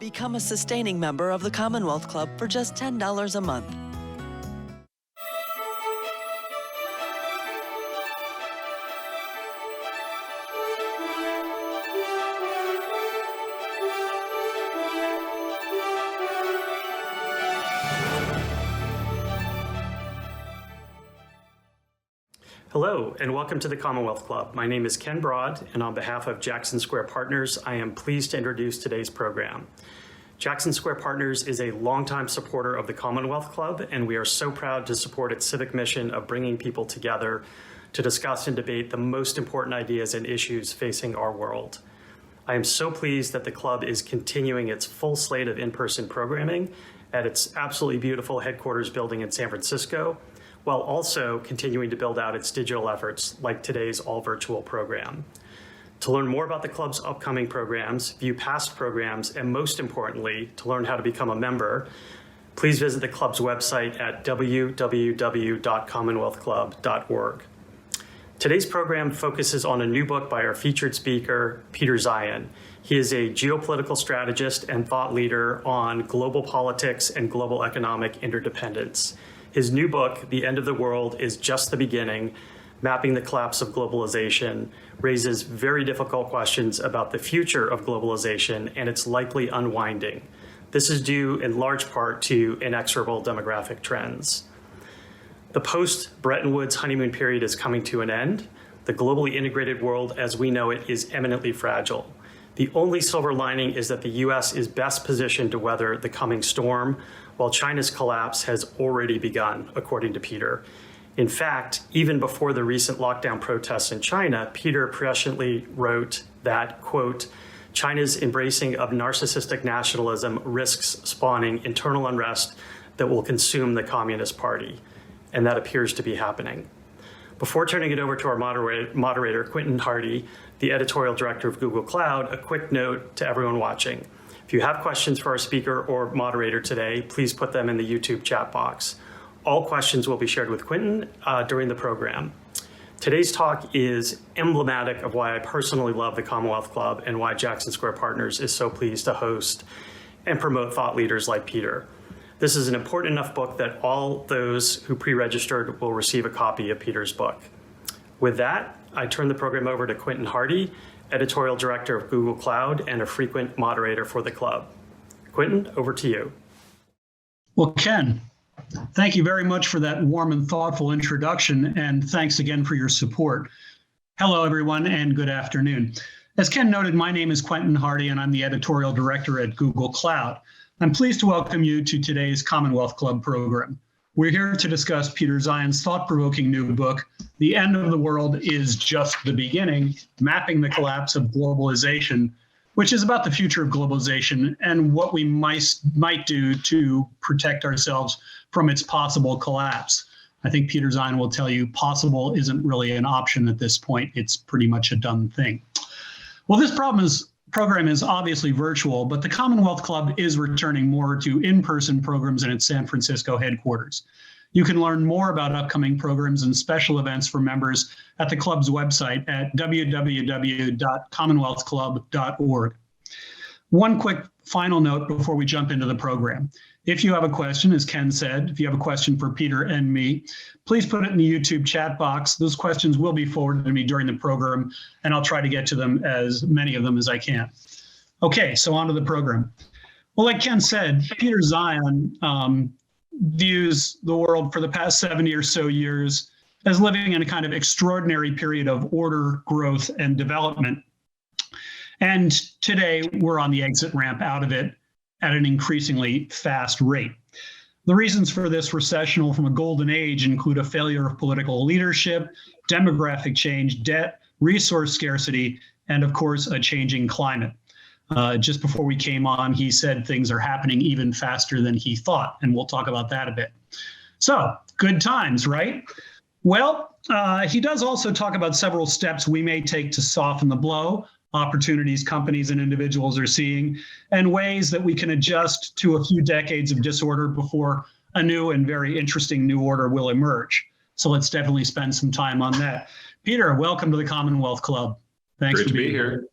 Become a sustaining member of the Commonwealth Club for just $10 a month. Hello, and welcome to the Commonwealth Club. My name is Ken Broad, and on behalf of Jackson Square Partners, I am pleased to introduce today's program. Jackson Square Partners is a longtime supporter of the Commonwealth Club, and we are so proud to support its civic mission of bringing people together to discuss and debate the most important ideas and issues facing our world. I am so pleased that the club is continuing its full slate of in-person programming at its absolutely beautiful headquarters building in San Francisco, while also continuing to build out its digital efforts like today's all-virtual program. To learn more about the club's upcoming programs, view past programs, and most importantly, to learn how to become a member, please visit the club's website at www.commonwealthclub.org. Today's program focuses on a new book by our featured speaker, Peter Zeihan. He is a geopolitical strategist and thought leader on global politics and global economic interdependence. His new book, The End of the World is Just the Beginning, Mapping the Collapse of Globalization, raises very difficult questions about the future of globalization and its likely unwinding. This is due in large part to inexorable demographic trends. The post-Bretton Woods honeymoon period is coming to an end. The globally integrated world as we know it is eminently fragile. The only silver lining is that the US is best positioned to weather the coming storm, while China's collapse has already begun, according to Peter. In fact, even before the recent lockdown protests in China, Peter presciently wrote that, quote, China's embracing of narcissistic nationalism risks spawning internal unrest that will consume the Communist Party. And that appears to be happening. Before turning it over to our moderator, Quentin Hardy, the editorial director of Google Cloud, a quick note to everyone watching. If you have questions for our speaker or moderator today, please put them in the YouTube chat box. All questions will be shared with Quentin during the program. Today's talk is emblematic of why I personally love the Commonwealth Club and why Jackson Square Partners is so pleased to host and promote thought leaders like Peter. This is an important enough book that all those who pre-registered will receive a copy of Peter's book. With that, I turn the program over to Quentin Hardy, editorial director of Google Cloud and a frequent moderator for the club. Quentin, over to you. Well, Ken, thank you very much for that warm and thoughtful introduction, and thanks again for your support. Hello, everyone, and good afternoon. As Ken noted, my name is Quentin Hardy, and I'm the editorial director at Google Cloud. I'm pleased to welcome you to today's Commonwealth Club program. We're here to discuss Peter Zeihan's thought-provoking new book, The End of the World is Just the Beginning, Mapping the Collapse of Globalization, which is about the future of globalization and what we might do to protect ourselves from its possible collapse. I think Peter Zeihan will tell you possible isn't really an option at this point. It's pretty much a done thing. Well, this program is obviously virtual, but the Commonwealth Club is returning more to in-person programs in its San Francisco headquarters. You can learn more about upcoming programs and special events for members at the club's website at www.commonwealthclub.org. One quick final note before we jump into the program. If you have a question, as Ken said, if you have a question for Peter and me, please put it in the YouTube chat box. Those questions will be forwarded to me during the program, and I'll try to get to them, as many of them as I can. Okay, so on to the program. Well, like Ken said, Peter Zeihan views the world for the past 70 or so years as living in a kind of extraordinary period of order, growth, and development. And today, we're on the exit ramp out of it at an increasingly fast rate. The reasons for this recession from a golden age include a failure of political leadership, demographic change, debt, resource scarcity, and of course, a changing climate. Just before we came on, he said things are happening even faster than he thought, and we'll talk about that a bit. So, good times, right? Well, he does also talk about several steps we may take to soften the blow, opportunities companies and individuals are seeing, and ways that we can adjust to a few decades of disorder before a new and very interesting new order will emerge. So let's definitely spend some time on that. Peter, welcome to the Commonwealth Club. Thanks Great for to being be here.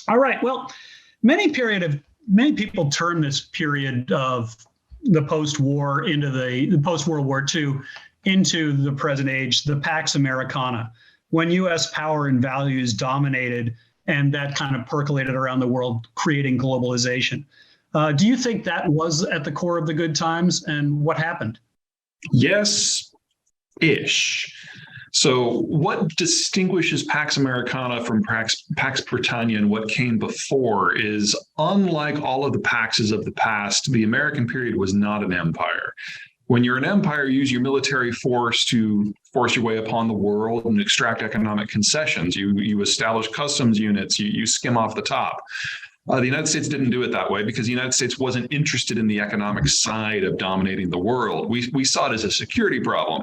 All right, well, many periods many people turn this period of the post-war into the post-World War II into the present age, the Pax Americana, when U.S. power and values dominated, and that kind of percolated around the world, creating globalization. Do you think that was at the core of the good times, and what happened? Yes-ish. So what distinguishes Pax Americana from Pax Britannia and what came before is, unlike all of the Paxes of the past, the American period was not an empire. When you're an empire, you use your military force to force your way upon the world and extract economic concessions. You establish customs units, you skim off the top. The United States didn't do it that way because the United States wasn't interested in the economic side of dominating the world. We saw it as a security problem.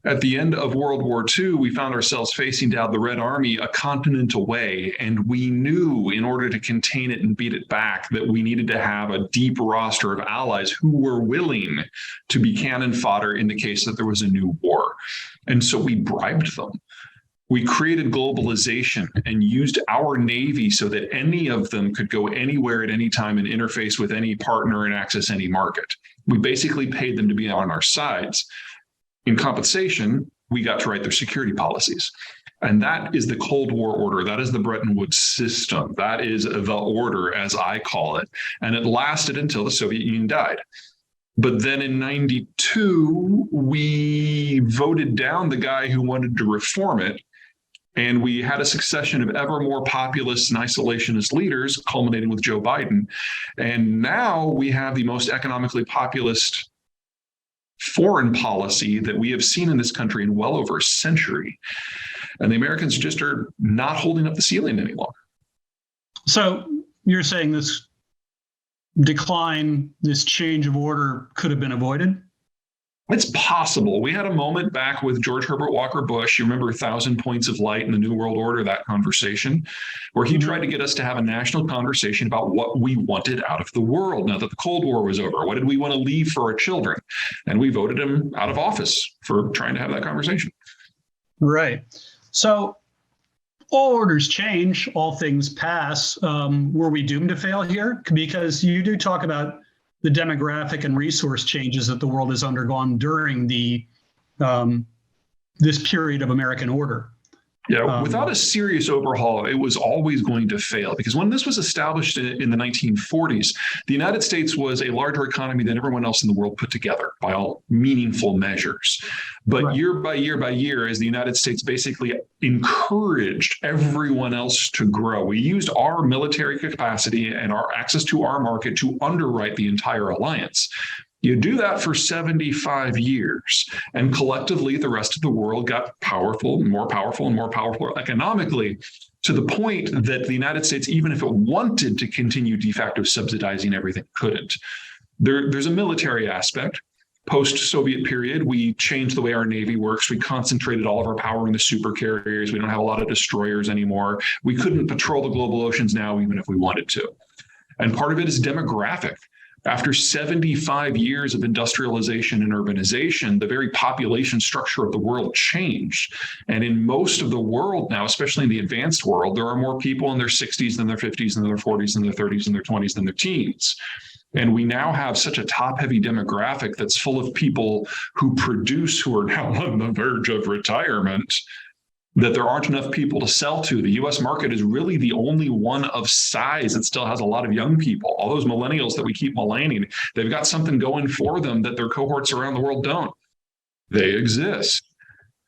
At the end of World War II, we found ourselves facing down the Red Army a continent away, and we knew in order to contain it and beat it back that we needed to have a deep roster of allies who were willing to be cannon fodder in the case that there was a new war. And so we bribed them. We created globalization and used our Navy so that any of them could go anywhere at any time and interface with any partner and access any market. We basically paid them to be on our sides. In compensation, we got to write their security policies. And that is the Cold War order. That is the Bretton Woods system. That is the order, as I call it. And it lasted until the Soviet Union died. But then in 92, we voted down the guy who wanted to reform it. And we had a succession of ever more populist and isolationist leaders, culminating with Joe Biden. And now we have the most economically populist foreign policy that we have seen in this country in well over a century. And the Americans just are not holding up the ceiling any longer. So you're saying this decline, this change of order could have been avoided? It's possible. We had a moment back with George Herbert Walker Bush. You remember 1,000 Points of Light in the New World Order, that conversation, where he tried to get us to have a national conversation about what we wanted out of the world now that the Cold War was over. What did we want to leave for our children? And we voted him out of office for trying to have that conversation. Right. So all orders change, all things pass. Were we doomed to fail here? Because you do talk about the demographic and resource changes that the world has undergone during the this period of American order. Yeah, without a serious overhaul, it was always going to fail, because when this was established in the 1940s, the United States was a larger economy than everyone else in the world put together by all meaningful measures. But right. Year by year by year, as the United States basically encouraged everyone else to grow, we used our military capacity and our access to our market to underwrite the entire alliance. You do that for 75 years, and collectively the rest of the world got powerful and more powerful and more powerful economically, to the point that the United States, even if it wanted to continue de facto subsidizing everything, couldn't. There's a military aspect. Post-Soviet period, we changed the way our Navy works. We concentrated all of our power in the super carriers. We don't have a lot of destroyers anymore. We couldn't patrol the global oceans now, even if we wanted to. And part of it is demographic. After 75 years of industrialization and urbanization, the very population structure of the world changed. And in most of the world now, especially in the advanced world, there are more people in their 60s than their 50s than their 40s than their 30s than their 20s than their teens. And we now have such a top-heavy demographic that's full of people who produce, who are now on the verge of retirement, that there aren't enough people to sell to. The US market is really the only one of size that still has a lot of young people. All those millennials that we keep maligning, they've got something going for them that their cohorts around the world don't. They exist.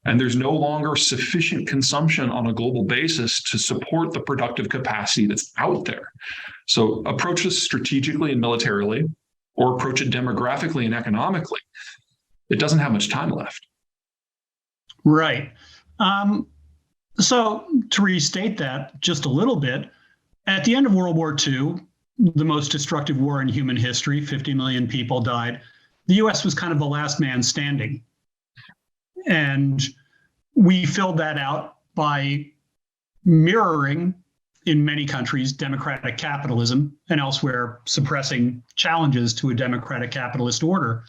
And there's no longer sufficient consumption on a global basis to support the productive capacity that's out there. So approach this strategically and militarily, or approach it demographically and economically. It doesn't have much time left. Right. So to restate that just a little bit, at the end of World War II, the most destructive war in human history, 50 million people died. The US was kind of the last man standing. And we filled that out by mirroring, in many countries, democratic capitalism, and elsewhere suppressing challenges to a democratic capitalist order.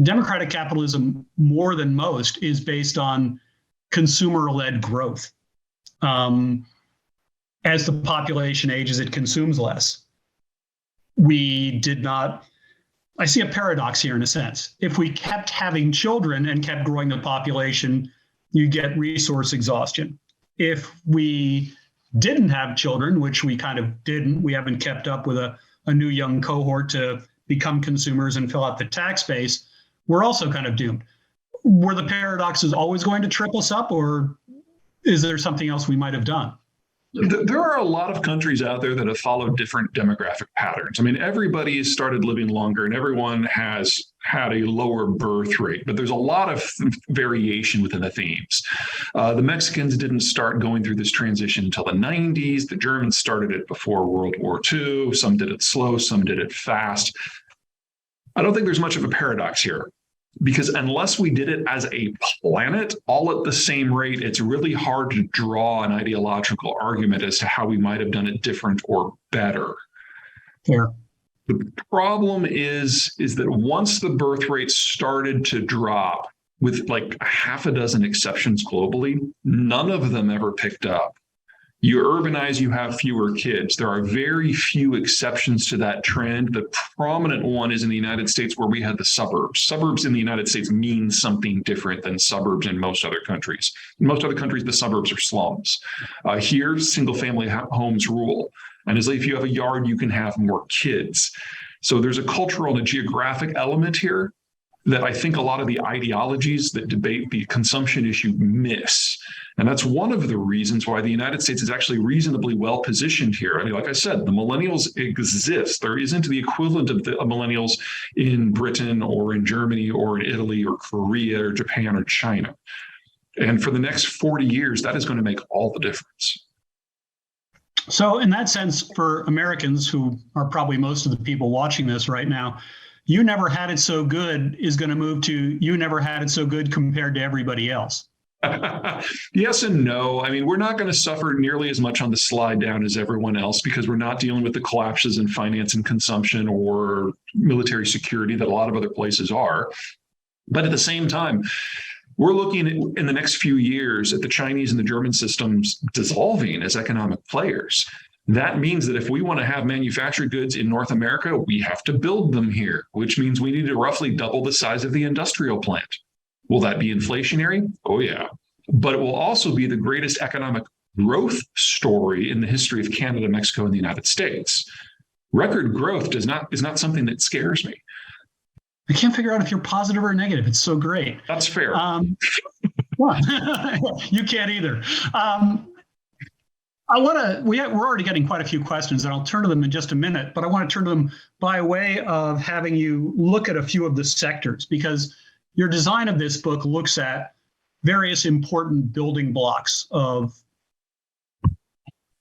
Democratic capitalism, more than most, is based on consumer-led growth. As the population ages, it consumes less. we did not. I see a paradox here in a sense. If we kept having children and kept growing the population, you get resource exhaustion. If we didn't have children, which we kind of didn't, we haven't kept up with a new young cohort to become consumers and fill out the tax base, we're also kind of doomed. Were the paradoxes always going to trip us up, or is there something else we might have done? There are a lot of countries out there that have followed different demographic patterns. I mean, everybody has started living longer and everyone has had a lower birth rate, but there's a lot of variation within the themes. The Mexicans didn't start going through this transition until the 90s. The Germans started it before World War II. Some did it slow, some did it fast. I don't think there's much of a paradox here, because unless we did it as a planet all at the same rate, it's really hard to draw an ideological argument as to how we might have done it different or better. Fair. The problem is that once the birth rate started to drop, with like half a dozen exceptions globally, none of them ever picked up. You urbanize, you have fewer kids. There are very few exceptions to that trend. The prominent one is in the United States, where we had the suburbs. Suburbs in the United States mean something different than suburbs in most other countries. In most other countries, the suburbs are slums. Here, single-family homes rule. And as if you have a yard, you can have more kids. So there's a cultural and a geographic element here that I think a lot of the ideologies that debate the consumption issue miss. And that's one of the reasons why the United States is actually reasonably well positioned here. I mean, like I said, the millennials exist. There isn't the equivalent of the millennials in Britain or in Germany or in Italy or Korea or Japan or China. And for the next 40 years, that is going to make all the difference. So in that sense, for Americans, who are probably most of the people watching this right now, you never had it so good is going to move to you never had it so good compared to everybody else. Yes and no. I mean, we're not going to suffer nearly as much on the slide down as everyone else, because we're not dealing with the collapses in finance and consumption or military security that a lot of other places are. But at the same time, we're looking at, in the next few years, at the Chinese and the German systems dissolving as economic players. That means that if we want to have manufactured goods in North America, we have to build them here, which means we need to roughly double the size of the industrial plant. Will that be inflationary? Oh, yeah. But it will also be the greatest economic growth story in the history of Canada, Mexico, and the United States. Record growth is not something that scares me. I can't figure out if you're positive or negative. It's so great. That's fair. What? You can't either. We're already getting quite a few questions, and I'll turn to them in just a minute, but I want to turn to them by way of having you look at a few of the sectors, because your design of this book looks at various important building blocks of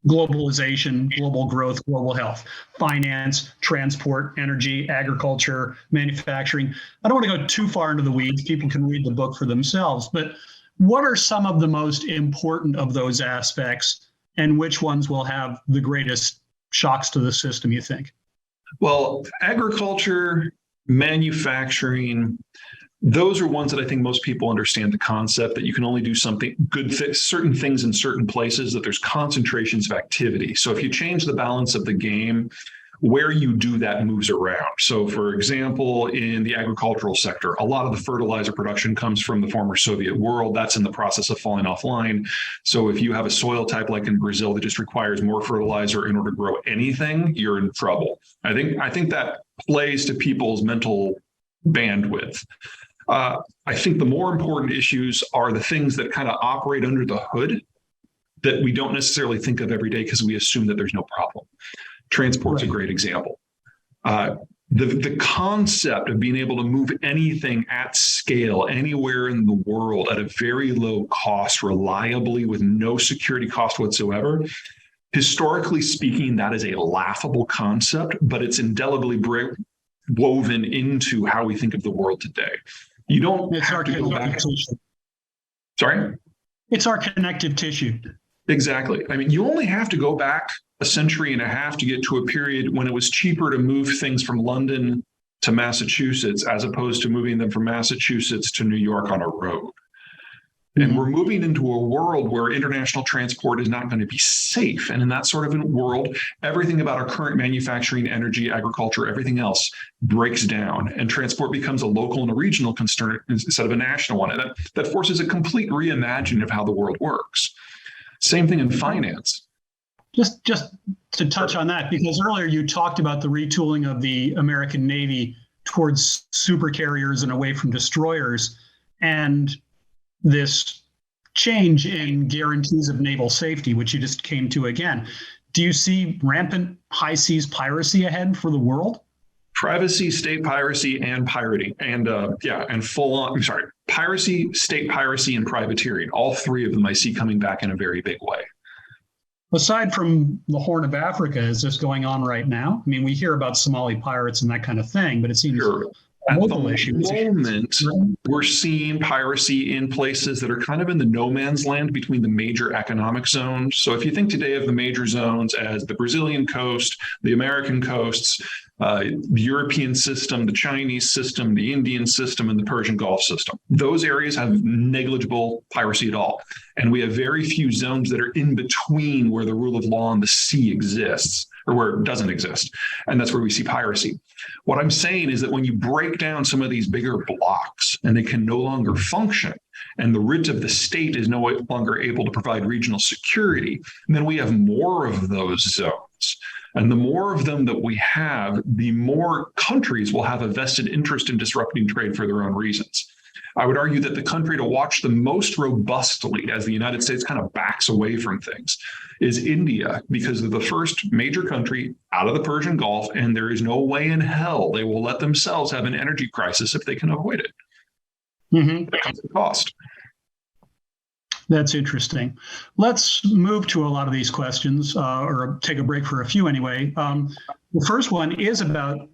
globalization, global growth, global health, finance, transport, energy, agriculture, manufacturing. I don't want to go too far into the weeds. People can read the book for themselves, but what are some of the most important of those aspects, and which ones will have the greatest shocks to the system, you think? Well, agriculture, manufacturing, those are ones that I think most people understand the concept that you can only do something good, certain things in certain places, that there's concentrations of activity. So if you change the balance of the game, where you do that moves around. So for example, in the agricultural sector, a lot of the fertilizer production comes from the former Soviet world. That's in the process of falling offline. So if you have a soil type like in Brazil that just requires more fertilizer in order to grow anything, you're in trouble. I think that plays to people's mental bandwidth. I think the more important issues are the things that kind of operate under the hood that we don't necessarily think of every day because we assume that there's no problem. Transport's a great example. The concept of being able to move anything at scale anywhere in the world at a very low cost, reliably, with no security cost whatsoever, historically speaking, that is a laughable concept, but it's indelibly woven into how we think of the world today. You don't have to go back. Sorry? It's our connective tissue. Exactly. I mean, you only have to go back a century and a half to get to a period when it was cheaper to move things from London to Massachusetts as opposed to moving them from Massachusetts to New York on a road. And we're moving into a world where international transport is not going to be safe. And in that sort of a world, everything about our current manufacturing, energy, agriculture, everything else breaks down. And transport becomes a local and a regional concern instead of a national one. And that forces a complete reimagining of how the world works. Same thing in finance. Just to touch on that, because earlier you talked about the retooling of the American Navy towards supercarriers and away from destroyers, and this change in guarantees of naval safety, which you just came to again. Do you see rampant high seas piracy ahead for the world? Privacy, state piracy, and pirating, and piracy, state piracy, and privateering. All three of them I see coming back in a very big way. Aside from the Horn of Africa, is this going on right now? I mean, we hear about Somali pirates and that kind of thing, but it seems At the moment, we're seeing piracy in places that are kind of in the no man's land between the major economic zones. So if you think today of the major zones as the Brazilian coast, the American coasts, the European system, the Chinese system, the Indian system, and the Persian Gulf system, those areas have negligible piracy at all. And we have very few zones that are in between where the rule of law on the sea exists, or where it doesn't exist. And that's where we see piracy. What I'm saying is that when you break down some of these bigger blocks and they can no longer function, and the writ of the state is no longer able to provide regional security, then we have more of those zones. And the more of them that we have, the more countries will have a vested interest in disrupting trade for their own reasons. I would argue that the country to watch the most robustly as the United States kind of backs away from things is India, because they're the first major country out of the Persian Gulf, and there is no way in hell they will let themselves have an energy crisis if they can avoid it. That comes at a cost. That's interesting. Let's move to a lot of these questions, or take a break for a few anyway. The first one is about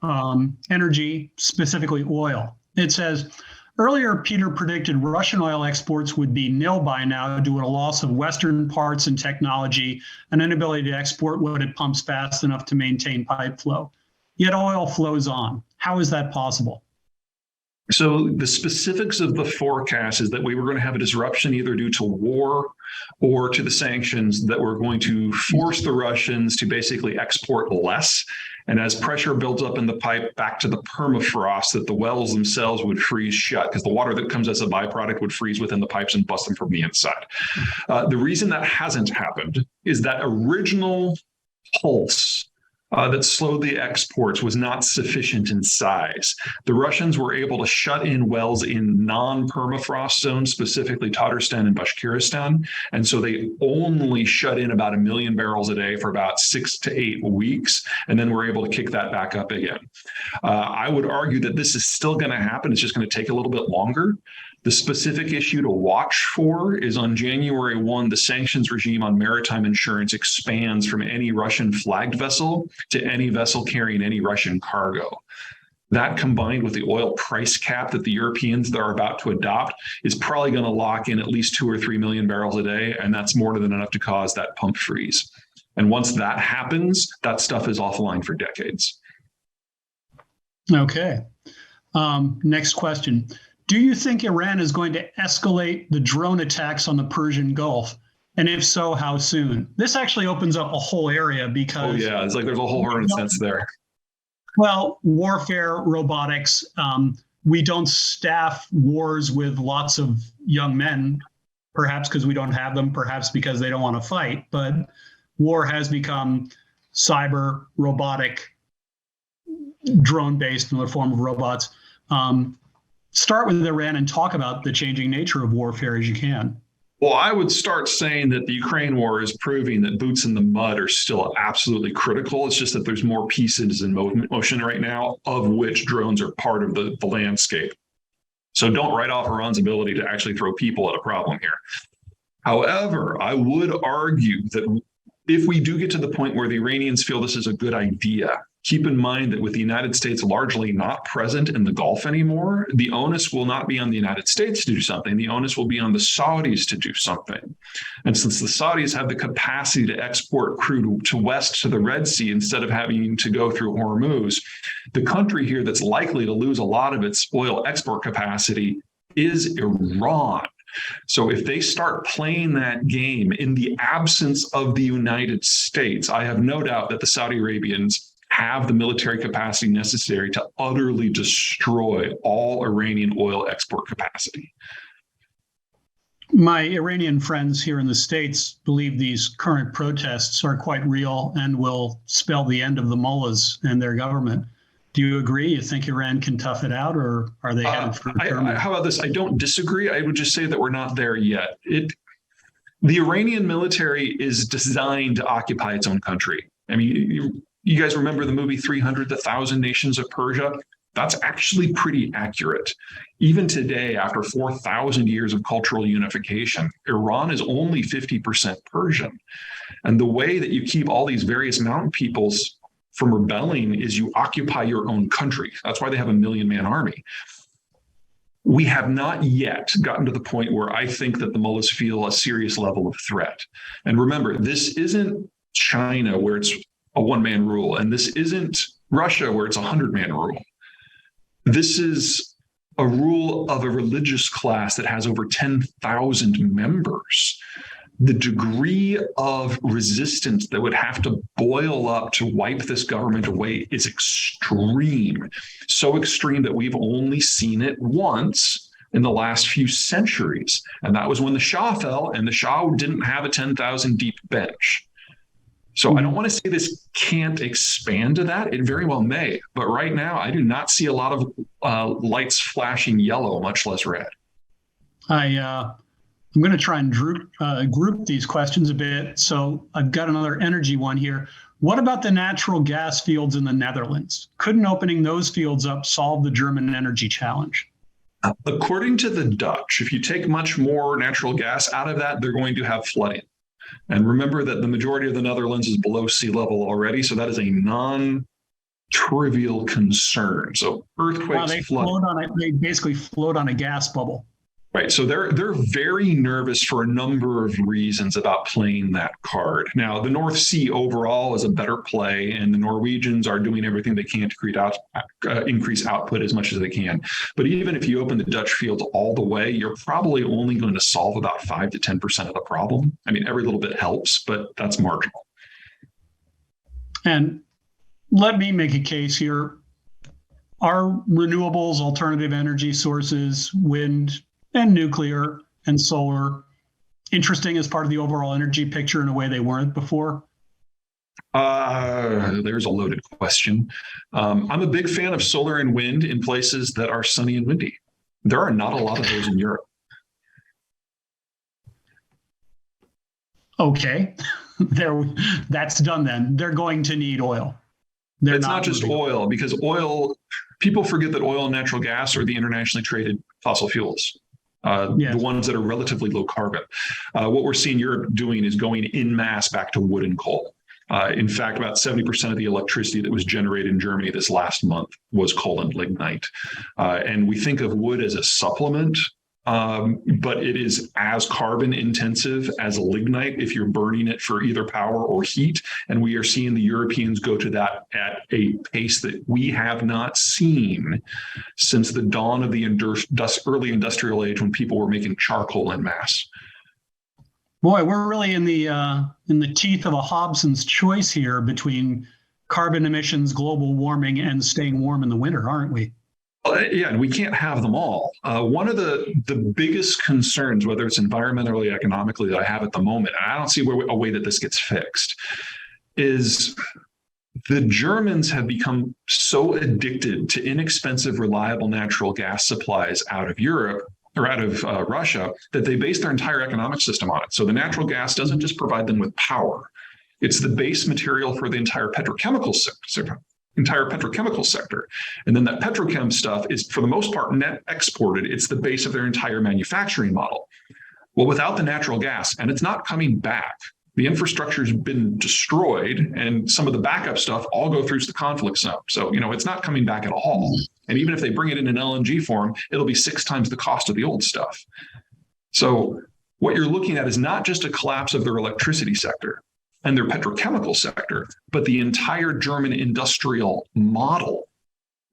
energy, specifically oil. It says, earlier, Peter predicted Russian oil exports would be nil by now due to a loss of Western parts and technology, an inability to export what it pumps fast enough to maintain pipe flow. Yet oil flows on. How is that possible? So the specifics of the forecast is that we were going to have a disruption either due to war or to the sanctions that were going to force the Russians to basically export less. And as pressure builds up in the pipe back to the permafrost, that the wells themselves would freeze shut because the water that comes as a byproduct would freeze within the pipes and bust them from the inside. The reason that hasn't happened is that original pulse that slowed the exports was not sufficient in size. The Russians were able to shut in wells in non-permafrost zones, specifically Tatarstan and Bashkiristan. And so they only shut in about 1 million barrels a day for about 6 to 8 weeks, and then were able to kick that back up again. I would argue that this is still going to happen. It's just going to take a little bit longer. The specific issue to watch for is on January 1, the sanctions regime on maritime insurance expands from any Russian flagged vessel to any vessel carrying any Russian cargo. That combined with the oil price cap that the Europeans are about to adopt is probably going to lock in at least 2 or 3 million barrels a day, and that's more than enough to cause that pump freeze. And once that happens, that stuff is offline for decades. Okay. Next question. Do you think Iran is going to escalate the drone attacks on the Persian Gulf? And if so, how soon? This actually opens up a whole area because... Oh, yeah. It's like there's a whole horn sense there. Well, warfare, robotics. We don't staff wars with lots of young men, perhaps because we don't have them, perhaps because they don't want to fight. But war has become cyber, robotic, drone-based in the form of robots. Start with Iran and talk about the changing nature of warfare as you can. Well, I would start saying that the Ukraine war is proving that boots in the mud are still absolutely critical. It's just that there's more pieces in motion right now, of which drones are part of the landscape. So don't write off Iran's ability to actually throw people at a problem here. However, I would argue that if we do get to the point where the Iranians feel this is a good idea, keep in mind that with the United States largely not present in the Gulf anymore, the onus will not be on the United States to do something. The onus will be on the Saudis to do something. And since the Saudis have the capacity to export crude to west to the Red Sea instead of having to go through Hormuz, the country here that's likely to lose a lot of its oil export capacity is Iran. So if they start playing that game in the absence of the United States, I have no doubt that the Saudi Arabians have the military capacity necessary to utterly destroy all Iranian oil export capacity. My Iranian friends here in the States believe these current protests are quite real and will spell the end of the mullahs and their government. Do you agree? You think Iran can tough it out, or are they headed for Germany? How about this? I don't disagree. I would just say that we're not there yet. The Iranian military is designed to occupy its own country. I mean, you guys remember the movie 300, The Thousand Nations of Persia? That's actually pretty accurate. Even today, after 4,000 years of cultural unification, Iran is only 50% Persian. And the way that you keep all these various mountain peoples from rebelling is you occupy your own country. That's why they have a 1 million-man army. We have not yet gotten to the point where I think that the mullahs feel a serious level of threat. And remember, this isn't China where it's a one-man rule, and this isn't Russia where it's a 100-man rule. This is a rule of a religious class that has over 10,000 members. The degree of resistance that would have to boil up to wipe this government away is extreme. So extreme that we've only seen it once in the last few centuries. And that was when the Shah fell, and the Shah didn't have a 10,000 deep bench. So I don't want to say this can't expand to that. It very well may. But right now, I do not see a lot of lights flashing yellow, much less red. I'm going to try and group these questions a bit. So I've got another energy one here. What about the natural gas fields in the Netherlands? Couldn't opening those fields up solve the German energy challenge? According to the Dutch, if you take much more natural gas out of that, they're going to have flooding. And remember that the majority of the Netherlands is below sea level already, so that is a non-trivial concern. So earthquakes, they basically float on a gas bubble. Right. So they're very nervous for a number of reasons about playing that card. Now, the North Sea overall is a better play, and the Norwegians are doing everything they can to increase output as much as they can. But even if you open the Dutch fields all the way, you're probably only going to solve about 5 to 10% of the problem. I mean, every little bit helps, but that's marginal. And let me make a case here. Are renewables, alternative energy sources, wind, and nuclear and solar interesting as part of the overall energy picture in a way they weren't before? There's a loaded question. I'm a big fan of solar and wind in places that are sunny and windy. There are not a lot of those in Europe. Okay, that's done then. They're going to need oil. It's not just oil, because oil, people forget that oil and natural gas are the internationally traded fossil fuels. Yes. The ones that are relatively low carbon. What we're seeing Europe doing is going en masse back to wood and coal. In fact, about 70% of the electricity that was generated in Germany this last month was coal and lignite. And we think of wood as a supplement, but it is as carbon intensive as lignite if you're burning it for either power or heat. And we are seeing the Europeans go to that at a pace that we have not seen since the dawn of the early industrial age, when people were making charcoal en masse. Boy, we're really in the teeth of a Hobson's choice here between carbon emissions, global warming, and staying warm in the winter, aren't we? Yeah, and we can't have them all. One of the biggest concerns, whether it's environmentally or economically, that I have at the moment, and I don't see a way that this gets fixed, is the Germans have become so addicted to inexpensive, reliable natural gas supplies out of Europe or out of Russia that they base their entire economic system on it. So the natural gas doesn't just provide them with power. It's the base material for the entire petrochemical sector. And then that petrochem stuff is, for the most part, net exported. It's the base of their entire manufacturing model. Well, without the natural gas, and it's not coming back, the infrastructure's been destroyed, and some of the backup stuff all go through the conflict zone. So, it's not coming back at all. And even if they bring it in an LNG form, it'll be 6 times the cost of the old stuff. So what you're looking at is not just a collapse of their electricity sector and their petrochemical sector, but the entire German industrial model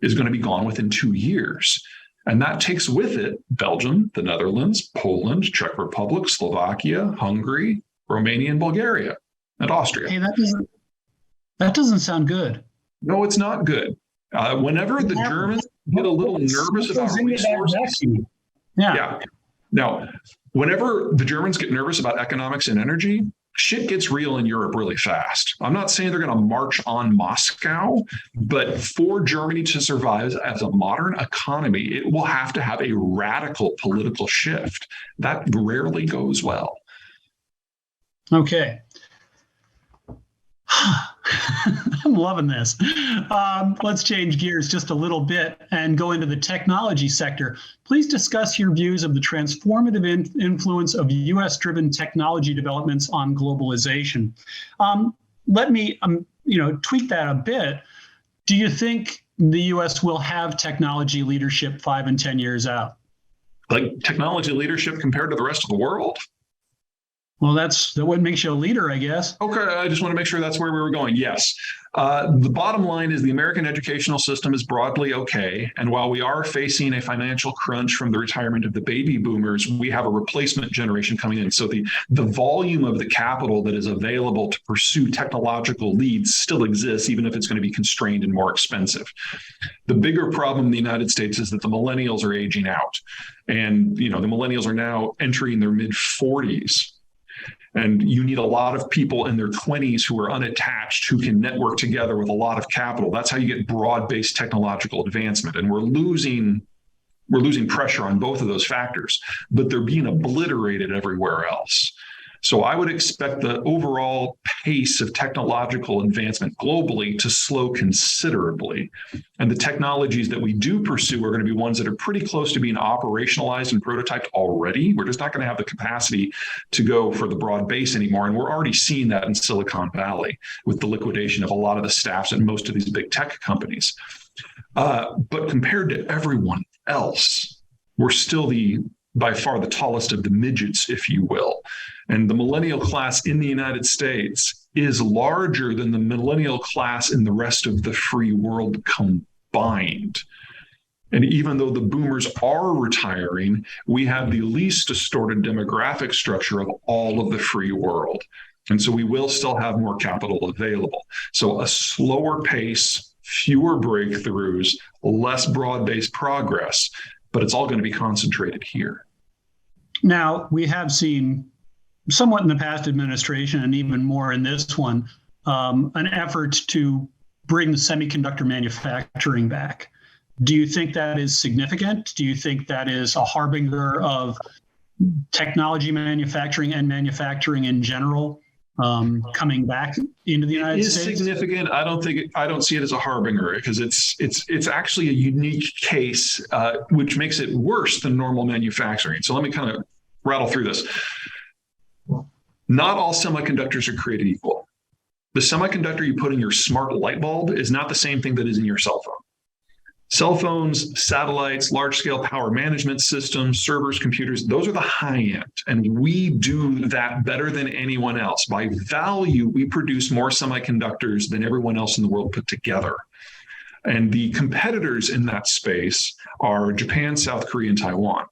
is going to be gone within 2 years. And that takes with it Belgium, the Netherlands, Poland, Czech Republic, Slovakia, Hungary, Romania, and Bulgaria, and Austria. Hey, that doesn't sound good. No, it's not good. Whenever the Germans get a little nervous about resources, yeah. Now, whenever the Germans get nervous about economics and energy, shit gets real in Europe really fast. I'm not saying they're going to march on Moscow, but for Germany to survive as a modern economy, it will have to have a radical political shift. That rarely goes well. Okay. I'm loving this. Let's change gears just a little bit and go into the technology sector. Please discuss your views of the transformative influence of U.S.-driven technology developments on globalization. Let me, tweak that a bit. Do you think the U.S. will have technology leadership 5 and 10 years out? Like technology leadership compared to the rest of the world? Well, that what makes you a leader, I guess. Okay, I just want to make sure that's where we were going. Yes. The bottom line is the American educational system is broadly okay. And while we are facing a financial crunch from the retirement of the baby boomers, we have a replacement generation coming in. So the volume of the capital that is available to pursue technological leads still exists, even if it's going to be constrained and more expensive. The bigger problem in the United States is that the millennials are aging out. And, the millennials are now entering their mid-40s. And you need a lot of people in their 20s who are unattached, who can network together with a lot of capital. That's how you get broad-based technological advancement. And we're losing pressure on both of those factors, but they're being obliterated everywhere else. So I would expect the overall pace of technological advancement globally to slow considerably. And the technologies that we do pursue are going to be ones that are pretty close to being operationalized and prototyped already. We're just not going to have the capacity to go for the broad base anymore. And we're already seeing that in Silicon Valley with the liquidation of a lot of the staffs at most of these big tech companies. But compared to everyone else, we're still by far the tallest of the midgets, if you will. And the millennial class in the United States is larger than the millennial class in the rest of the free world combined. And even though the boomers are retiring, we have the least distorted demographic structure of all of the free world. And so we will still have more capital available. So a slower pace, fewer breakthroughs, less broad-based progress, but it's all going to be concentrated here. Now, we have seen somewhat in the past administration and even more in this one, an effort to bring the semiconductor manufacturing back. Do you think that is significant? Do you think that is a harbinger of technology manufacturing and manufacturing in general coming back into the United States? It is significant. I don't see it as a harbinger because it's actually a unique case, which makes it worse than normal manufacturing. So let me kind of rattle through this. Not all semiconductors are created equal. The semiconductor you put in your smart light bulb is not the same thing that is in your cell phone. Cell phones, satellites, large-scale power management systems, servers, computers, those are the high end. And we do that better than anyone else. By value, we produce more semiconductors than everyone else in the world put together. And the competitors in that space are Japan, South Korea, and Taiwan.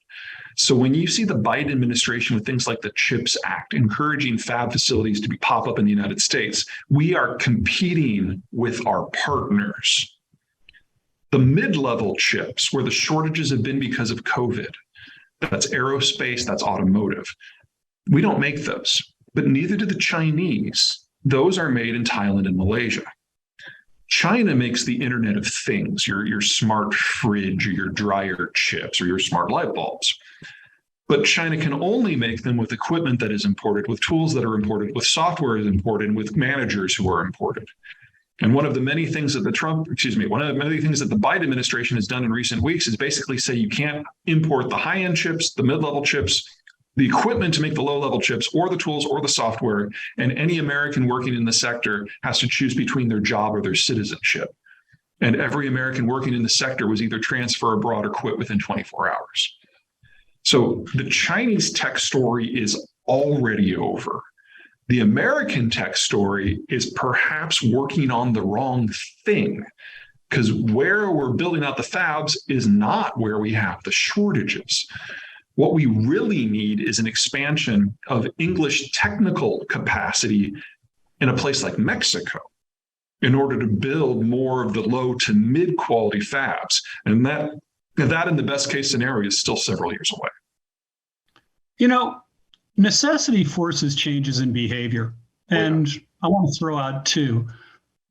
So when you see the Biden administration with things like the CHIPS Act, encouraging fab facilities to pop up in the United States, we are competing with our partners. The mid-level chips, where the shortages have been because of COVID, that's aerospace, that's automotive. We don't make those, but neither do the Chinese. Those are made in Thailand and Malaysia. China makes the Internet of Things, your smart fridge or your dryer chips or your smart light bulbs. But China can only make them with equipment that is imported, with tools that are imported, with software is imported, with managers who are imported. And one of the many things that the Biden administration has done in recent weeks is basically say you can't import the high-end chips, the mid-level chips, the equipment to make the low-level chips, or the tools or the software, and any American working in the sector has to choose between their job or their citizenship. And every American working in the sector was either transfer abroad or quit within 24 hours. So the Chinese tech story is already over. The American tech story is perhaps working on the wrong thing. because where we're building out the fabs is not where we have the shortages. What we really need is an expansion of English technical capacity in a place like Mexico in order to build more of the low to mid quality fabs. And that in the best case scenario is still several years away. You know, necessity forces changes in behavior. And I want to throw out two.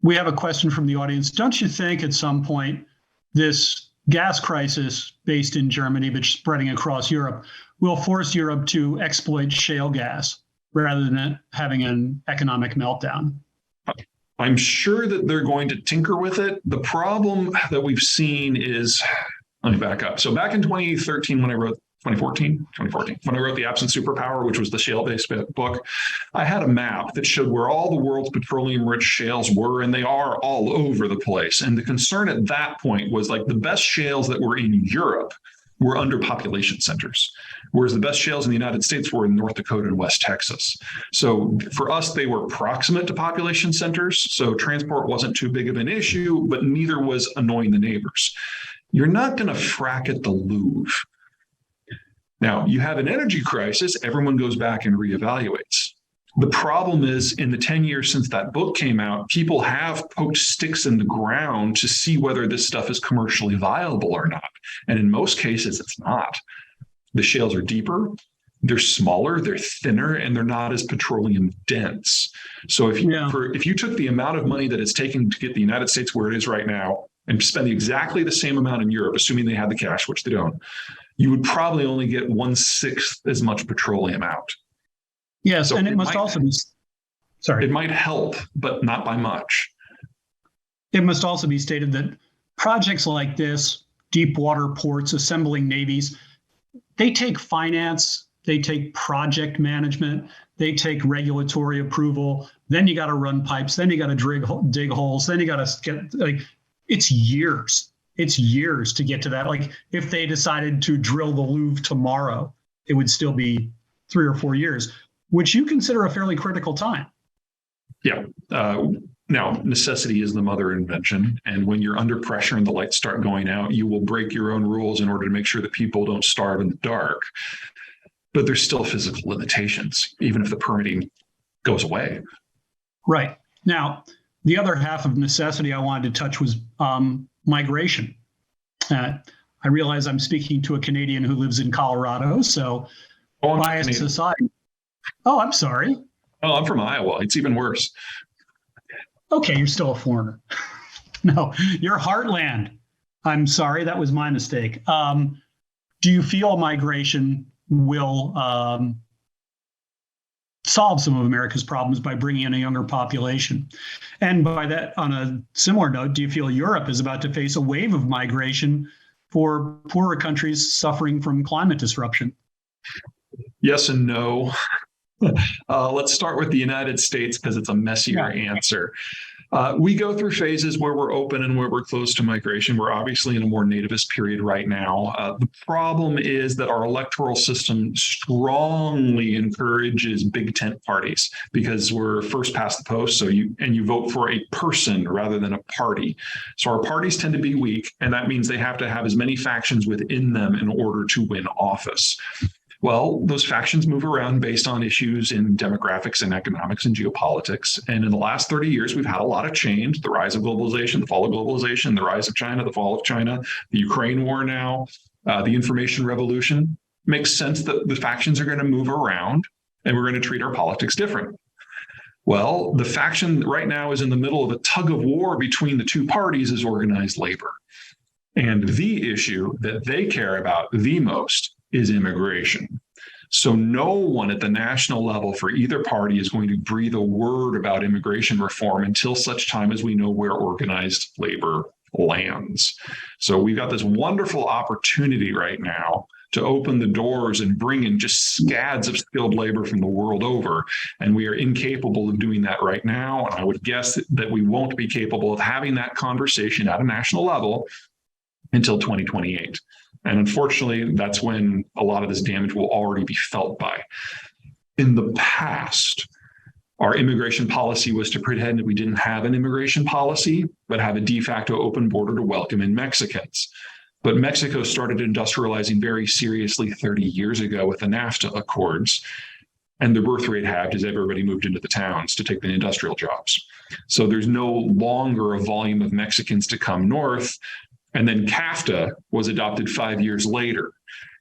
We have a question from the audience. Don't you think at some point this gas crisis based in Germany, but spreading across Europe, will force Europe to exploit shale gas rather than having an economic meltdown? I'm sure that they're going to tinker with it. The problem that we've seen is, let me back up. So back in 2013, when I wrote 2014, when I wrote The Absent Superpower, which was the shale-based book, I had a map that showed where all the world's petroleum-rich shales were, and they are all over the place. And the concern at that point was like the best shales that were in Europe were under population centers, whereas the best shales in the United States were in North Dakota and West Texas. So for us, they were proximate to population centers, so transport wasn't too big of an issue, but neither was annoying the neighbors. You're not going to frack at the Louvre. Now, you have an energy crisis, everyone goes back and reevaluates. The problem is, in the 10 years since that book came out, people have poked sticks in the ground to see whether this stuff is commercially viable or not. And in most cases, it's not. The shales are deeper, they're smaller, they're thinner, and they're not as petroleum dense. So if you took the amount of money that it's taken to get the United States where it is right now and spend exactly the same amount in Europe, assuming they had the cash, which they don't, you would probably only get 1/6 as much petroleum out. Yes, So and it must also be, sorry. It might help, but not by much. It must also be stated that projects like this, deep water ports, assembling navies, they take finance, they take project management, they take regulatory approval. Then you got to run pipes, then you got to dig holes, then you got to get, like, it's years. It's years to get to that. Like, if they decided to drill the Louvre tomorrow, it would still be 3 or 4 years, which you consider a fairly critical time. Yeah. Now, necessity is the mother of invention. And when you're under pressure and the lights start going out, you will break your own rules in order to make sure that people don't starve in the dark. But there's still physical limitations, even if the permitting goes away. Right. Now, the other half of necessity I wanted to touch was migration. I realize I'm speaking to a Canadian who lives in Colorado, so bias aside. Oh, I'm sorry. Oh, I'm from Iowa. It's even worse. Okay, you're still a foreigner. No, you're heartland. I'm sorry, that was my mistake. Do you feel migration will solve some of America's problems by bringing in a younger population? And by that, on a similar note, do you feel Europe is about to face a wave of migration for poorer countries suffering from climate disruption? Yes and no. Let's start with the United States because it's a messier answer. We go through phases where we're open and where we're closed to migration. We're obviously in a more nativist period right now. The problem is that our electoral system strongly encourages big tent parties because we're first past the post. So you vote for a person rather than a party. So our parties tend to be weak, and that means they have to have as many factions within them in order to win office. Well, those factions move around based on issues in demographics and economics and geopolitics. And in the last 30 years, we've had a lot of change: the rise of globalization, the fall of globalization, the rise of China, the fall of China, the Ukraine war now, the information revolution. Makes sense that the factions are going to move around and we're going to treat our politics different. Well, the faction right now is in the middle of a tug of war between the two parties is organized labor. And the issue that they care about the most is immigration. So no one at the national level for either party is going to breathe a word about immigration reform until such time as we know where organized labor lands. So we've got this wonderful opportunity right now to open the doors and bring in just scads of skilled labor from the world over. And we are incapable of doing that right now. And I would guess that we won't be capable of having that conversation at a national level until 2028. And unfortunately, that's when a lot of this damage will already be felt by. In the past, Our immigration policy was to pretend that we didn't have an immigration policy, but have a de facto open border to welcome in Mexicans. But Mexico started industrializing very seriously 30 years ago with the NAFTA Accords. And the birth rate halved as everybody moved into the towns to take the industrial jobs. So there's no longer a volume of Mexicans to come north. And then CAFTA was adopted 5 years later.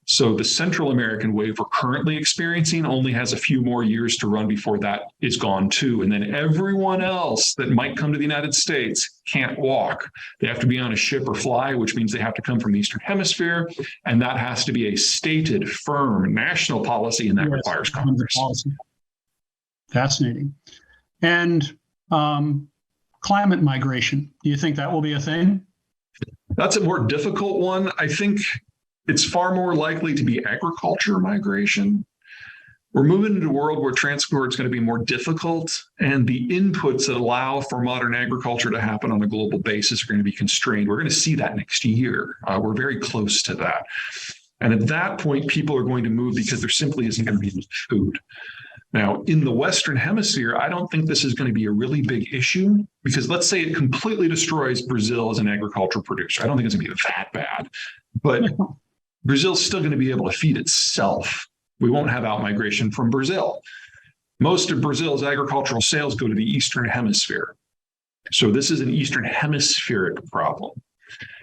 So the Central American wave we're currently experiencing only has a few more years to run before that is gone too. And then everyone else that might come to the United States can't walk. They have to be on a ship or fly, which means they have to come from the Eastern Hemisphere. And that has to be a stated, firm national policy, and that requires Congress. Fascinating. And climate migration, do you think that will be a thing? That's a more difficult one. I think it's far more likely to be agriculture migration. We're moving into a world where transport is going to be more difficult, and the inputs that allow for modern agriculture to happen on a global basis are going to be constrained. We're going to see that next year. We're very close to that. And at that point, people are going to move because there simply isn't going to be enough food. Now, in the Western Hemisphere, I don't think this is going to be a really big issue, because let's say it completely destroys Brazil as an agricultural producer. I don't think it's going to be that bad, but Brazil's still going to be able to feed itself. We won't have outmigration from Brazil. Most of Brazil's agricultural sales go to the Eastern Hemisphere. So this is an Eastern Hemispheric problem.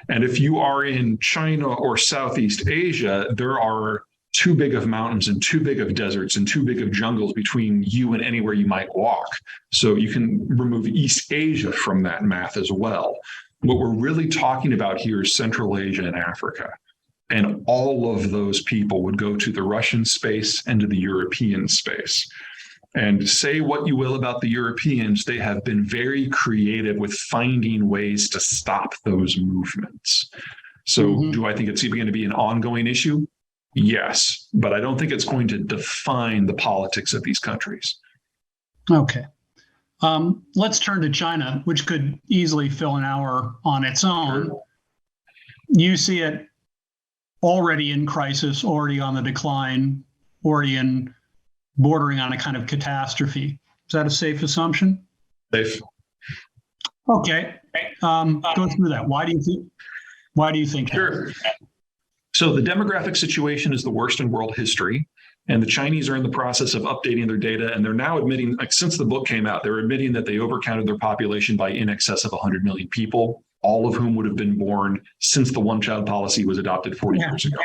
And if you are in China or Southeast Asia, there are too big of mountains and too big of deserts and too big of jungles between you and anywhere you might walk. So you can remove East Asia from that math as well. What we're really talking about here is Central Asia and Africa. And all of those people would go to the Russian space and to the European space. And say what you will about the Europeans, they have been very creative with finding ways to stop those movements. So do I think it's going to be an ongoing issue? Yes, but I don't think it's going to define the politics of these countries. Okay. Let's turn to China, which could easily fill an hour on its own. Sure. You see it already in crisis, already on the decline, already bordering on a kind of catastrophe. Is that a safe assumption? Safe. Okay. Go through that. Why do you think Sure. that? So the demographic situation is the worst in world history. And the Chinese are in the process of updating their data. And they're now admitting, like since the book came out, they're admitting that they overcounted their population by in excess of 100 million people, all of whom would have been born since the one-child policy was adopted 40 years ago.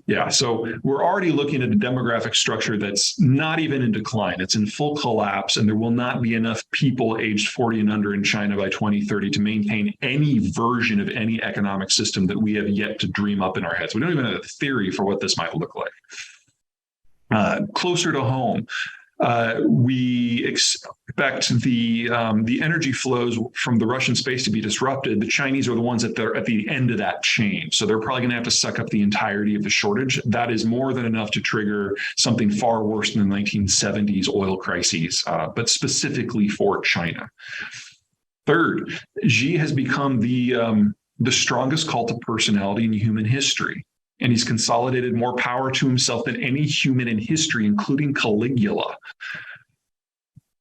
Yeah, so we're already looking at a demographic structure that's not even in decline. It's in full collapse, and there will not be enough people aged 40 and under in China by 2030 to maintain any version of any economic system that we have yet to dream up in our heads. We don't even have a theory for what this might look like. Closer to home, we expect the energy flows from the Russian space to be disrupted. The Chinese are the ones at the end of that chain. So they're probably going to have to suck up the entirety of the shortage. That is more than enough to trigger something far worse than the 1970s oil crises, but specifically for China. Third, Xi has become the strongest cult of personality in human history. And he's consolidated more power to himself than any human in history, including Caligula.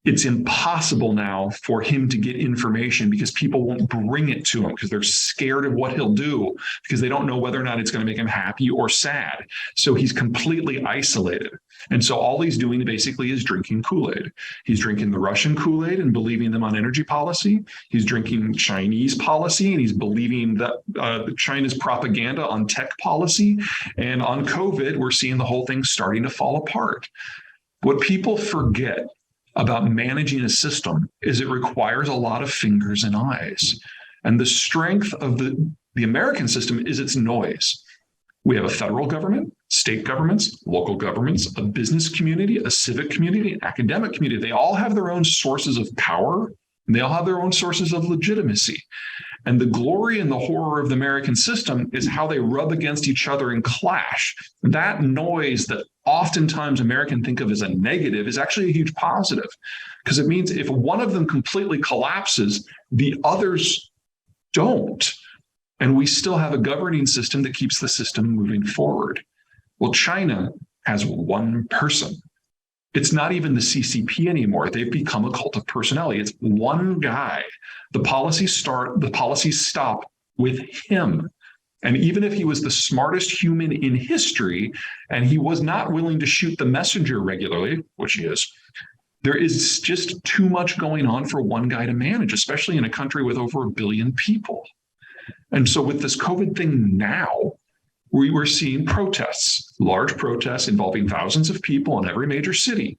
It's impossible now for him to get information because people won't bring it to him because they're scared of what he'll do because they don't know whether or not it's going to make him happy or sad. So he's completely isolated. And so all he's doing basically is drinking Kool-Aid. He's drinking the Russian Kool-Aid and believing them on energy policy. He's drinking Chinese policy and he's believing that China's propaganda on tech policy. And on COVID, we're seeing the whole thing starting to fall apart. What people forget about managing a system is it requires a lot of fingers and eyes. And the strength of the American system is its noise. We have a federal government, state governments, local governments, a business community, a civic community, an academic community. They all have their own sources of power, and they all have their own sources of legitimacy. And the glory and the horror of the American system is how they rub against each other and clash. That noise that oftentimes Americans think of as a negative is actually a huge positive, because it means if one of them completely collapses, the others don't. And we still have a governing system that keeps the system moving forward. Well, China has one person. It's not even the CCP anymore. They've become a cult of personality. It's one guy. The policies stop with him. And even if he was the smartest human in history and he was not willing to shoot the messenger regularly, which he is, there is just too much going on for one guy to manage, especially in a country with over 1 billion people. And so with this COVID thing now, we were seeing protests, large protests involving thousands of people in every major city.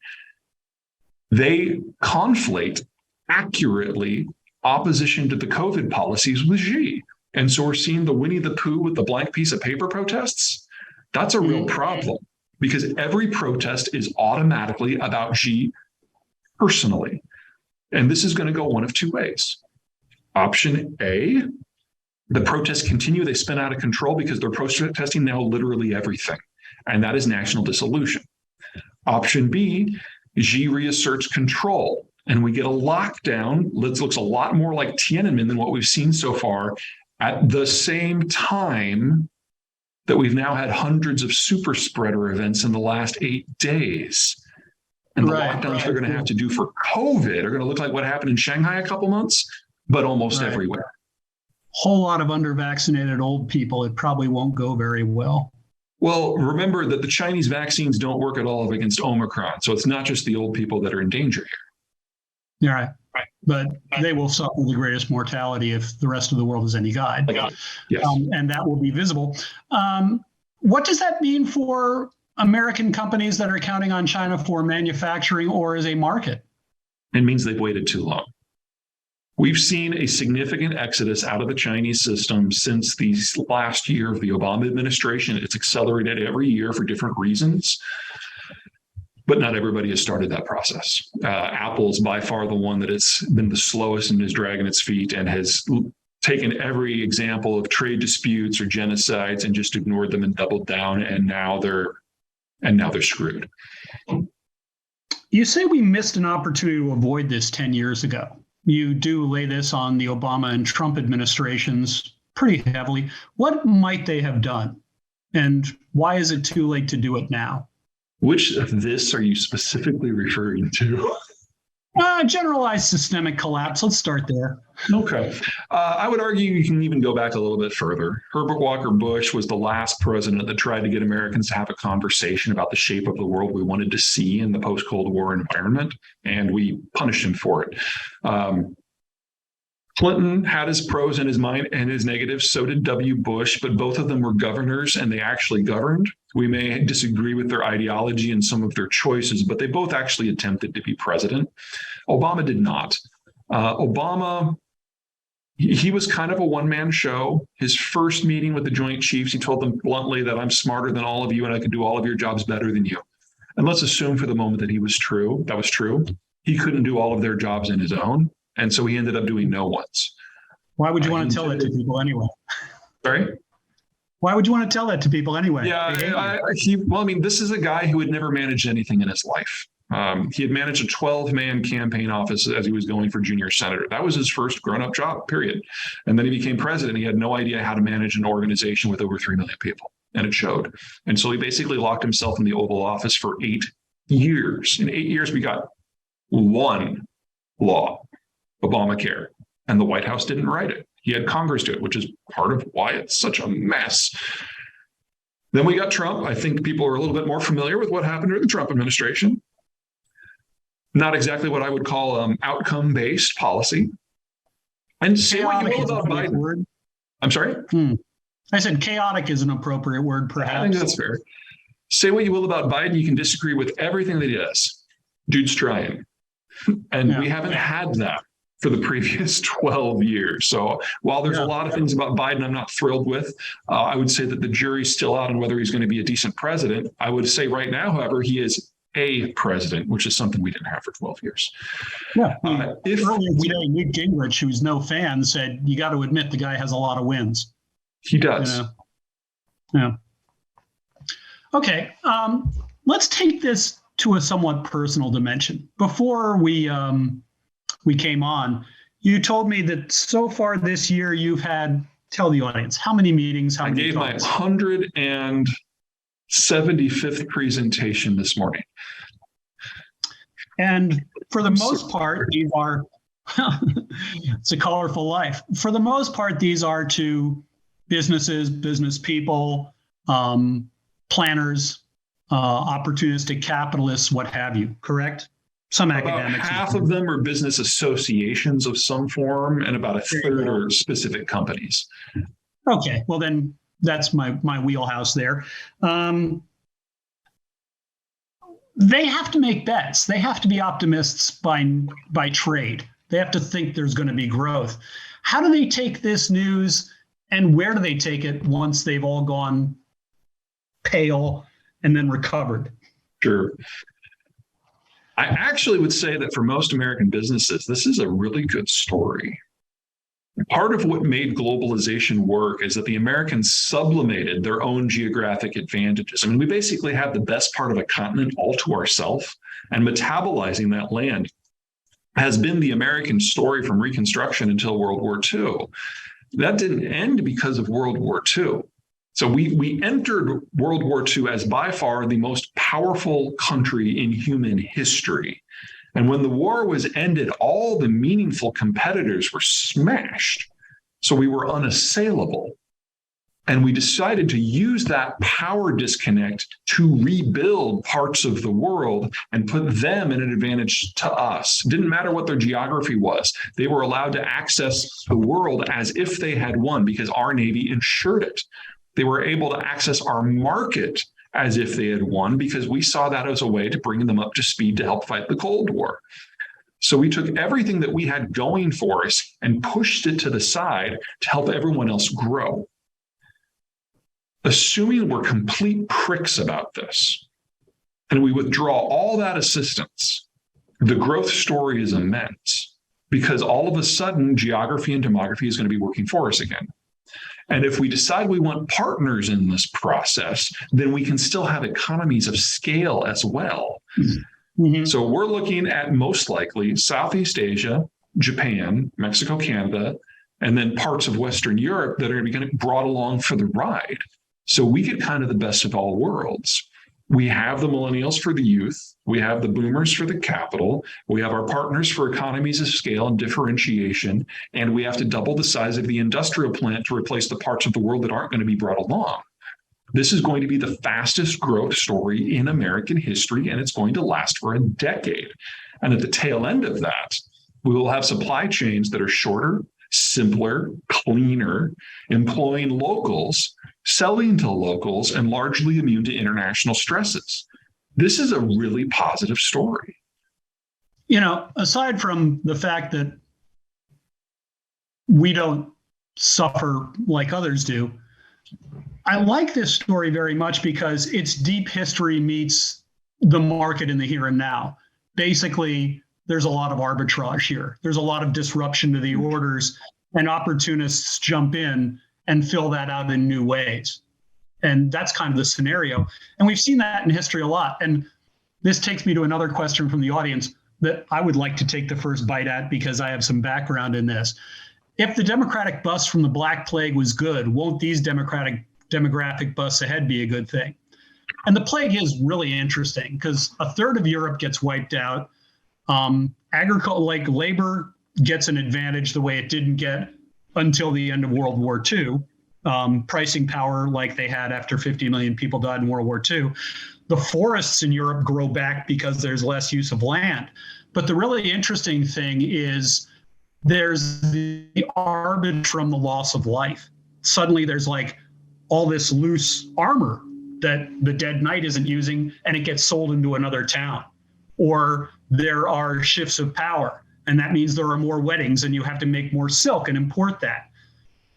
They conflate accurately opposition to the COVID policies with Xi. And so we're seeing the Winnie the Pooh with the blank piece of paper protests. That's a real problem because every protest is automatically about Xi personally. And this is going to go one of two ways. Option A, the protests continue, they spin out of control because they're protesting now literally everything. And that is national dissolution. Option B, Xi reasserts control and we get a lockdown that looks a lot more like Tiananmen than what we've seen so far, at the same time that we've now had hundreds of super spreader events in the last 8 days. And the lockdowns they're going to have to do for COVID are going to look like what happened in Shanghai a couple months, but almost everywhere. Whole lot of under-vaccinated old people. It probably won't go very well. Well, remember that the Chinese vaccines don't work at all against Omicron. So it's not just the old people that are in danger here. Right. But they will suffer the greatest mortality if the rest of the world is any guide. Yes. And that will be visible. What does that mean for American companies that are counting on China for manufacturing or as a market? It means they've waited too long. We've seen a significant exodus out of the Chinese system since the last year of the Obama administration. It's accelerated every year for different reasons. But not everybody has started that process. Apple's by far the one that has been the slowest and is dragging its feet and has taken every example of trade disputes or genocides and just ignored them and doubled down. And now they're screwed. You say we missed an opportunity to avoid this 10 years ago. You do lay this on the Obama and Trump administrations pretty heavily. What might they have done? And why is it too late to do it now? Which of this are you specifically referring to? Generalized systemic collapse. Let's start there. Okay. I would argue you can even go back a little bit further. Herbert Walker Bush was the last president that tried to get Americans to have a conversation about the shape of the world we wanted to see in the post-Cold War environment, and we punished him for it. Clinton had his pros and his negatives. So did W. Bush, but both of them were governors and they actually governed. We may disagree with their ideology and some of their choices, but they both actually attempted to be president. Obama did not. Obama, he was kind of a one-man show. His first meeting with the Joint Chiefs, he told them bluntly that I'm smarter than all of you and I can do all of your jobs better than you. And let's assume for the moment that that was true. He couldn't do all of their jobs in his own. And so he ended up doing no one's. Why would you want to tell that to people anyway? Sorry? Why would you want to tell that to people anyway? Yeah, this is a guy who had never managed anything in his life. He had managed a 12-man campaign office as he was going for junior senator. That was his first grown-up job, period. And then he became president. He had no idea how to manage an organization with over 3 million people, and it showed. And so he basically locked himself in the Oval Office for 8 years. In 8 years, we got one law, Obamacare, and the White House didn't write it. He had Congress do it, which is part of why it's such a mess. Then we got Trump. I think people are a little bit more familiar with what happened during the Trump administration. Not exactly what I would call outcome-based policy. And say what you will about Biden. Word. I'm sorry? I said chaotic is an appropriate word, perhaps. I think that's fair. Say what you will about Biden. You can disagree with everything that he does. Dude's trying. And we haven't had that for the previous 12 years. So while there's a lot of things about Biden I'm not thrilled with, I would say that the jury's still out on whether he's going to be a decent president. I would say right now, however, he is a president, which is something we didn't have for 12 years. Yeah. Earlier today, Newt Gingrich, who's no fan, said, you got to admit the guy has a lot of wins. He does. Yeah. Okay. Let's take this to a somewhat personal dimension. Before we came on, you told me that so far this year you've had, tell the audience, how many meetings, how many talks? I gave my 175th presentation this morning. And for the most part, these are, it's a colorful life. For the most part, these are to businesses, business people, planners, opportunistic capitalists, what have you, correct? Some About academics. half of them are business associations of some form, and about a third are specific companies. Okay, well then that's my wheelhouse there. They have to make bets. They have to be optimists by trade. They have to think there's going to be growth. How do they take this news and where do they take it once they've all gone pale and then recovered? Sure. I actually would say that for most American businesses, this is a really good story. Part of what made globalization work is that the Americans sublimated their own geographic advantages. I mean, we basically have the best part of a continent all to ourselves, and metabolizing that land has been the American story from Reconstruction until World War II. That didn't end because of World War II. So we entered World War II as by far the most powerful country in human history. And when the war was ended, all the meaningful competitors were smashed. So we were unassailable. And we decided to use that power disconnect to rebuild parts of the world and put them in an advantage to us. It didn't matter what their geography was. They were allowed to access the world as if they had won because our Navy ensured it. They were able to access our market as if they had won because we saw that as a way to bring them up to speed to help fight the Cold War. So we took everything that we had going for us and pushed it to the side to help everyone else grow. Assuming we're complete pricks about this and we withdraw all that assistance, the growth story is immense because all of a sudden geography and demography is going to be working for us again. And if we decide we want partners in this process, then we can still have economies of scale as well. Mm-hmm. So we're looking at most likely Southeast Asia, Japan, Mexico, Canada, and then parts of Western Europe that are going to be brought along for the ride. So we get kind of the best of all worlds. We have the millennials for the youth. We have the boomers for the capital. We have our partners for economies of scale and differentiation. And we have to double the size of the industrial plant to replace the parts of the world that aren't going to be brought along. This is going to be the fastest growth story in American history, and it's going to last for a decade. And at the tail end of that, we will have supply chains that are shorter, simpler, cleaner, employing locals, selling to locals, and largely immune to international stresses. This is a really positive story. You know, aside from the fact that we don't suffer like others do, I like this story very much because it's deep history meets the market in the here and now. Basically, there's a lot of arbitrage here. There's a lot of disruption to the orders, and opportunists jump in and fill that out in new ways. And that's kind of the scenario. And we've seen that in history a lot. And this takes me to another question from the audience that I would like to take the first bite at because I have some background in this. If the democratic bust from the Black Plague was good, won't these demographic busts ahead be a good thing? And the plague is really interesting because a third of Europe gets wiped out. Labor gets an advantage the way it didn't get until the end of World War II. Pricing power like they had after 50 million people died in World War II. The forests in Europe grow back because there's less use of land. But the really interesting thing is there's the arbitrage from the loss of life. Suddenly there's like all this loose armor that the dead knight isn't using and it gets sold into another town. Or there are shifts of power and that means there are more weddings and you have to make more silk and import that.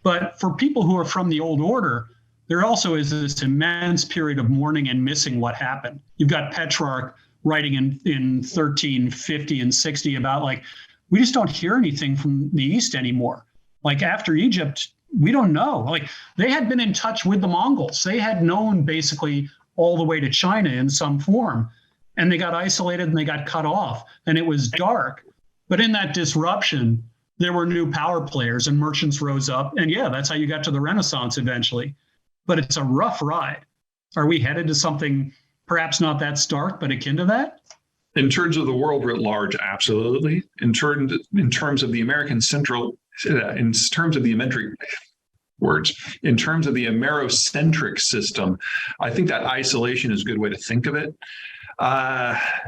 But for people who are from the old order, there also is this immense period of mourning and missing what happened. You've got Petrarch writing in 1350 and 60 about like, we just don't hear anything from the East anymore. Like after Egypt, we don't know. Like they had been in touch with the Mongols. They had known basically all the way to China in some form. And they got isolated and they got cut off and it was dark. But in that disruption, there were new power players and merchants rose up. And yeah, that's how you got to the Renaissance eventually. But it's a rough ride. Are we headed to something perhaps not that stark, but akin to that? In terms of the world writ large, absolutely. In terms of the American Central, in terms of the in terms of the Amerocentric system, I think that isolation is a good way to think of it.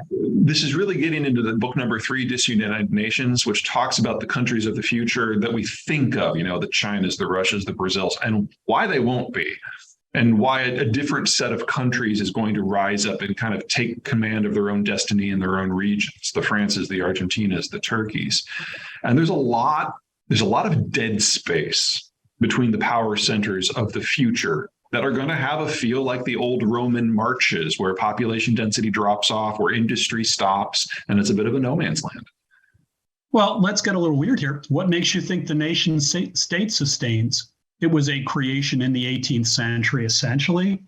This is really getting into the book number 3, Disunited Nations, which talks about the countries of the future that we think of, the Chinas, the Russias, the Brazils, and why they won't be, and why a different set of countries is going to rise up and kind of take command of their own destiny in their own regions, the Frances, the Argentinas, the Turkeys. And there's a lot of dead space between the power centers of the future that are going to have a feel like the old Roman marches, where population density drops off, where industry stops, and it's a bit of a no man's land. Well, let's get a little weird here. What makes you think the nation state sustains? It was a creation in the 18th century, essentially.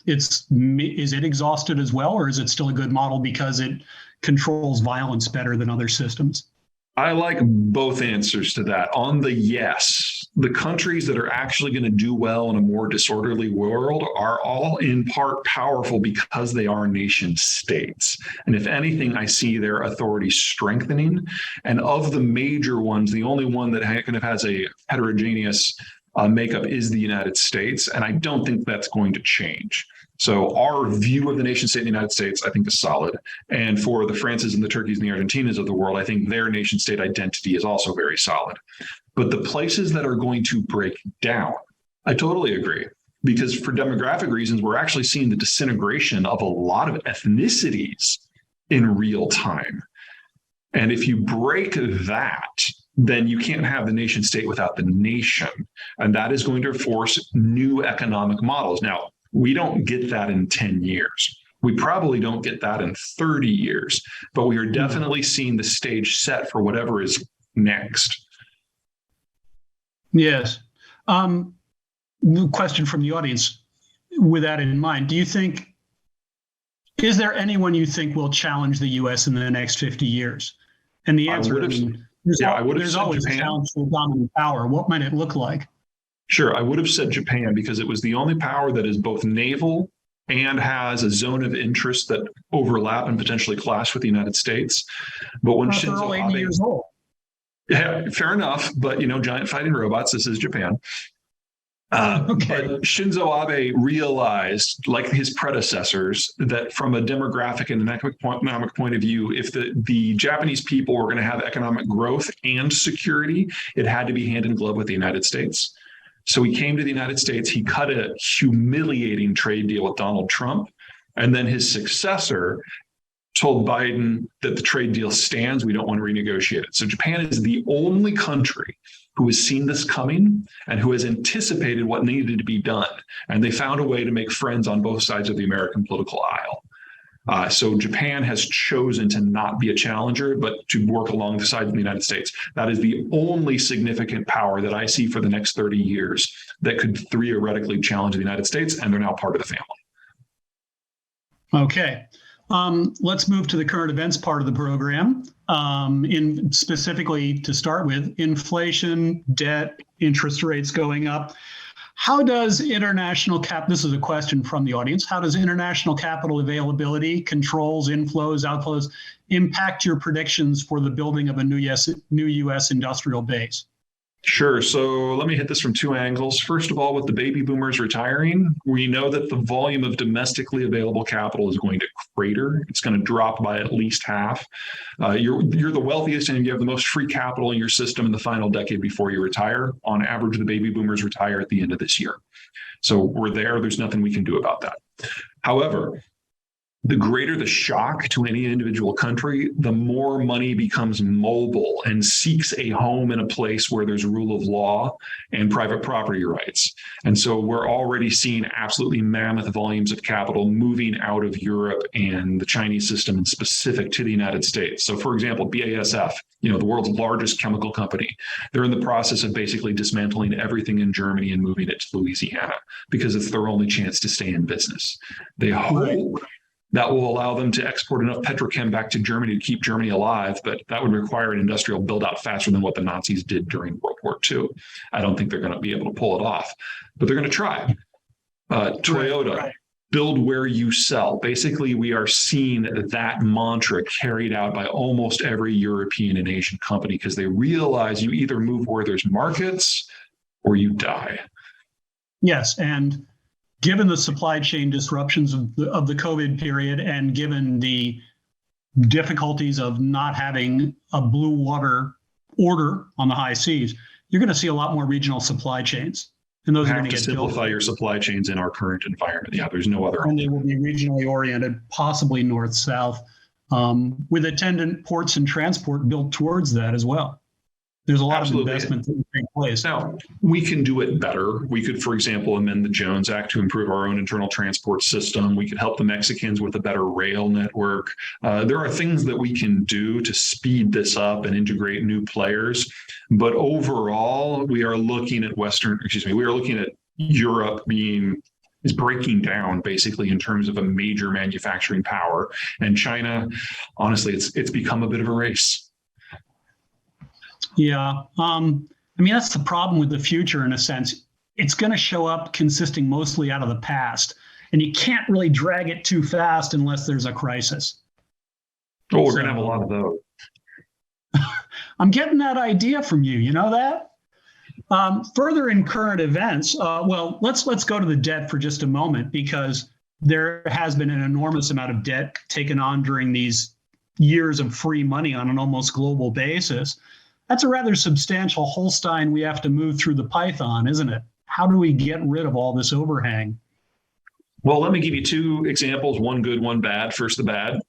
Is it exhausted as well, or is it still a good model because it controls violence better than other systems? I like both answers to that. On the yes, the countries that are actually going to do well in a more disorderly world are all in part powerful because they are nation states. And if anything, I see their authority strengthening. And of the major ones, the only one that kind of has a heterogeneous makeup is the United States. And I don't think that's going to change. So our view of the nation state in the United States, I think, is solid. And for the Frances and the Turkeys and the Argentinas of the world, I think their nation state identity is also very solid. But the places that are going to break down, I totally agree. Because for demographic reasons, we're actually seeing the disintegration of a lot of ethnicities in real time. And if you break that, then you can't have the nation state without the nation. And that is going to force new economic models. Now, we don't get that in 10 years. We probably don't get that in 30 years, but we are definitely seeing the stage set for whatever is next. Yes. Question from the audience. With that in mind, is there anyone you think will challenge the U.S. in the next 50 years? And the answer, there's always a challenge for dominant power. What might it look like? Sure, I would have said Japan because it was the only power that is both naval and has a zone of interest that overlap and potentially clash with the United States. But when Shinzo Abe, 80 years old. Yeah, fair enough. But giant fighting robots. This is Japan. Okay. But Shinzo Abe realized, like his predecessors, that from a demographic and an economic point of view, if the Japanese people were going to have economic growth and security, it had to be hand in glove with the United States. So he came to the United States, he cut a humiliating trade deal with Donald Trump, and then his successor told Biden that the trade deal stands, we don't want to renegotiate it. So Japan is the only country who has seen this coming and who has anticipated what needed to be done. And they found a way to make friends on both sides of the American political aisle. So Japan has chosen to not be a challenger, but to work alongside the United States. That is the only significant power that I see for the next 30 years that could theoretically challenge the United States, and they're now part of the family. Okay. Let's move to the current events part of the program. Specifically, to start with, inflation, debt, interest rates going up. How does this is a question from the audience, how does international capital availability, controls, inflows, outflows impact your predictions for the building of a new U.S. industrial base? Sure. So let me hit this from two angles. First of all, with the baby boomers retiring, we know that the volume of domestically available capital is going to crater. It's going to drop by at least half. You're the wealthiest and you have the most free capital in your system in the final decade before you retire. On average, the baby boomers retire at the end of this year. So we're there. There's nothing we can do about that. However, the greater the shock to any individual country, the more money becomes mobile and seeks a home in a place where there's rule of law and private property rights. And so we're already seeing absolutely mammoth volumes of capital moving out of Europe and the Chinese system and specific to the United States. So for example, BASF, the world's largest chemical company, they're in the process of basically dismantling everything in Germany and moving it to Louisiana because it's their only chance to stay in business. They hope that will allow them to export enough petrochem back to Germany to keep Germany alive, but that would require an industrial build out faster than what the Nazis did during World War II. I don't think they're going to be able to pull it off, but they're going to try. Toyota, build where you sell. Basically, we are seeing that mantra carried out by almost every European and Asian company because they realize you either move where there's markets or you die. Yes, and given the supply chain disruptions of the COVID period, and given the difficulties of not having a blue water order on the high seas, you're going to see a lot more regional supply chains. And those You are going have to to get built. simplify your supply chains in our current environment. Yeah, there's no other. And they will be regionally oriented, possibly north-south, with attendant ports and transport built towards that as well. There's a lot Absolutely. of investment that will take place. Now, we can do it better. We could, for example, amend the Jones Act to improve our own internal transport system. We could help the Mexicans with a better rail network. There are things that we can do to speed this up and integrate new players. But overall, we are looking at Europe is breaking down basically in terms of a major manufacturing power. And China, honestly, it's become a bit of a race. Yeah. I mean, that's the problem with the future in a sense. It's going to show up consisting mostly out of the past, and you can't really drag it too fast unless there's a crisis. Oh, we're going to have a lot of those. I'm getting that idea from you. You know that? Further in current events, well, let's go to the debt for just a moment, because there has been an enormous amount of debt taken on during these years of free money on an almost global basis. That's a rather substantial Holstein we have to move through the Python, isn't it? How do we get rid of all this overhang? Well, let me give you two examples, one good, one bad. First, the bad.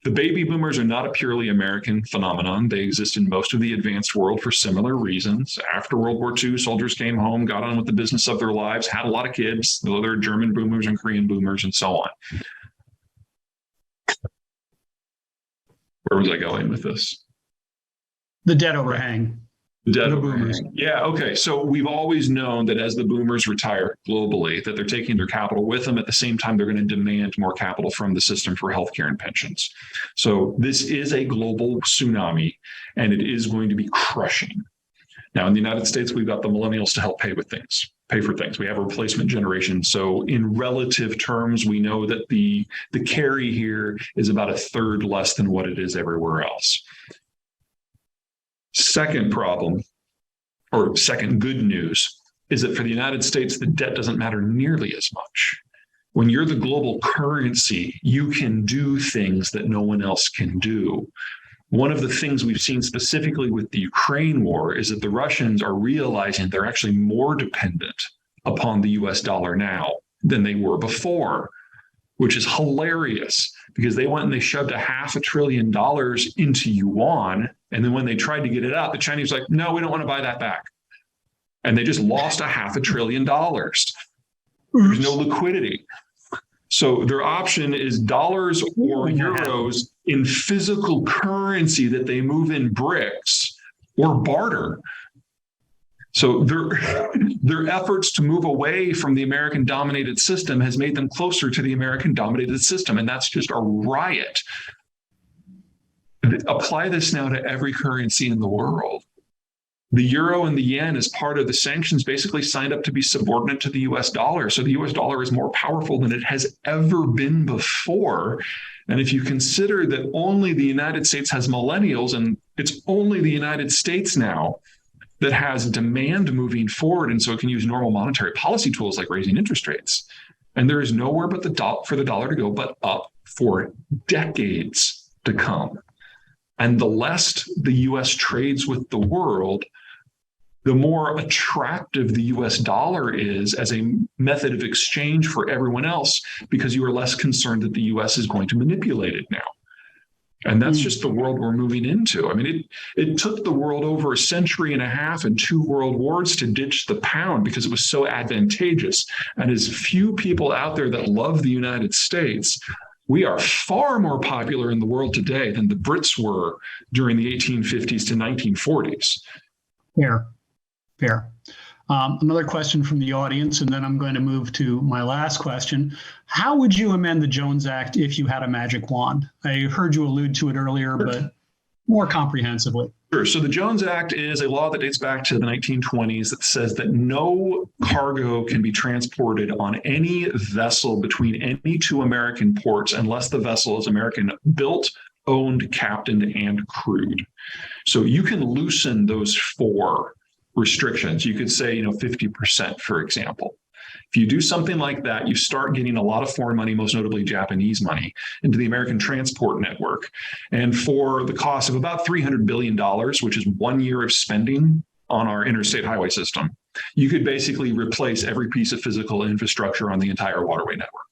The baby boomers are not a purely American phenomenon. They exist in most of the advanced world for similar reasons. After World War II, soldiers came home, got on with the business of their lives, had a lot of kids, though there are German boomers and Korean boomers and so on. Where was I going with this? The debt overhang. Debt The overhang. boomers. Yeah, okay. So we've always known that as the boomers retire globally, that they're taking their capital with them. At the same time, they're going to demand more capital from the system for healthcare and pensions. So this is a global tsunami, and it is going to be crushing. Now, in the United States, we've got the millennials to help pay for things. We have a replacement generation. So in relative terms, we know that the carry here is about a third less than what it is everywhere else. Second problem, or second good news, is that for the United States, the debt doesn't matter nearly as much. When you're the global currency, you can do things that no one else can do. One of the things we've seen specifically with the Ukraine war is that the Russians are realizing they're actually more dependent upon the US dollar now than they were before, which is hilarious because they went and they shoved $500 billion into yuan. And then when they tried to get it out, the Chinese were like, no, we don't want to buy that back. And they just lost $500 billion. There's no liquidity. So their option is dollars or euros in physical currency that they move in bricks or barter. So their efforts to move away from the American-dominated system has made them closer to the American-dominated system, and that's just a riot. Apply this now to every currency in the world. The euro and the yen, as part of the sanctions, basically signed up to be subordinate to the US dollar. So the US dollar is more powerful than it has ever been before. And if you consider that only the United States has millennials, and it's only the United States now that has demand moving forward, and so it can use normal monetary policy tools like raising interest rates. And there is nowhere but for the dollar to go but up for decades to come. And the less the US trades with the world, the more attractive the US dollar is as a method of exchange for everyone else, because you are less concerned that the US is going to manipulate it now. And that's just the world we're moving into. I mean, it took the world over 1.5 centuries and 2 world wars to ditch the pound because it was so advantageous. And as few people out there that love the United States, we are far more popular in the world today than the Brits were during the 1850s to 1940s. Fair. Another question from the audience, and then I'm going to move to my last question. How would you amend the Jones Act if you had a magic wand? I heard you allude to it earlier, but more comprehensively. Sure. So the Jones Act is a law that dates back to the 1920s that says that no cargo can be transported on any vessel between any two American ports unless the vessel is American built, owned, captained, and crewed. So you can loosen those four restrictions. You could say, 50%, for example. If you do something like that, you start getting a lot of foreign money, most notably Japanese money, into the American transport network. And for the cost of about $300 billion, which is 1 year of spending on our interstate highway system, you could basically replace every piece of physical infrastructure on the entire waterway network.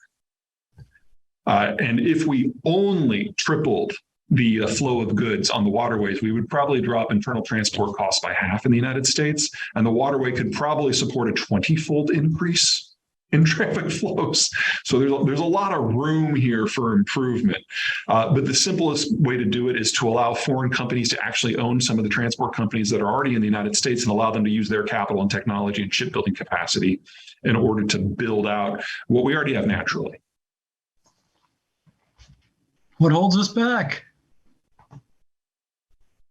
And if we only tripled the flow of goods on the waterways, we would probably drop internal transport costs by half in the United States, and the waterway could probably support a 20-fold increase in traffic flows. So there's a lot of room here for improvement. But the simplest way to do it is to allow foreign companies to actually own some of the transport companies that are already in the United States and allow them to use their capital and technology and shipbuilding capacity in order to build out what we already have naturally. What holds us back?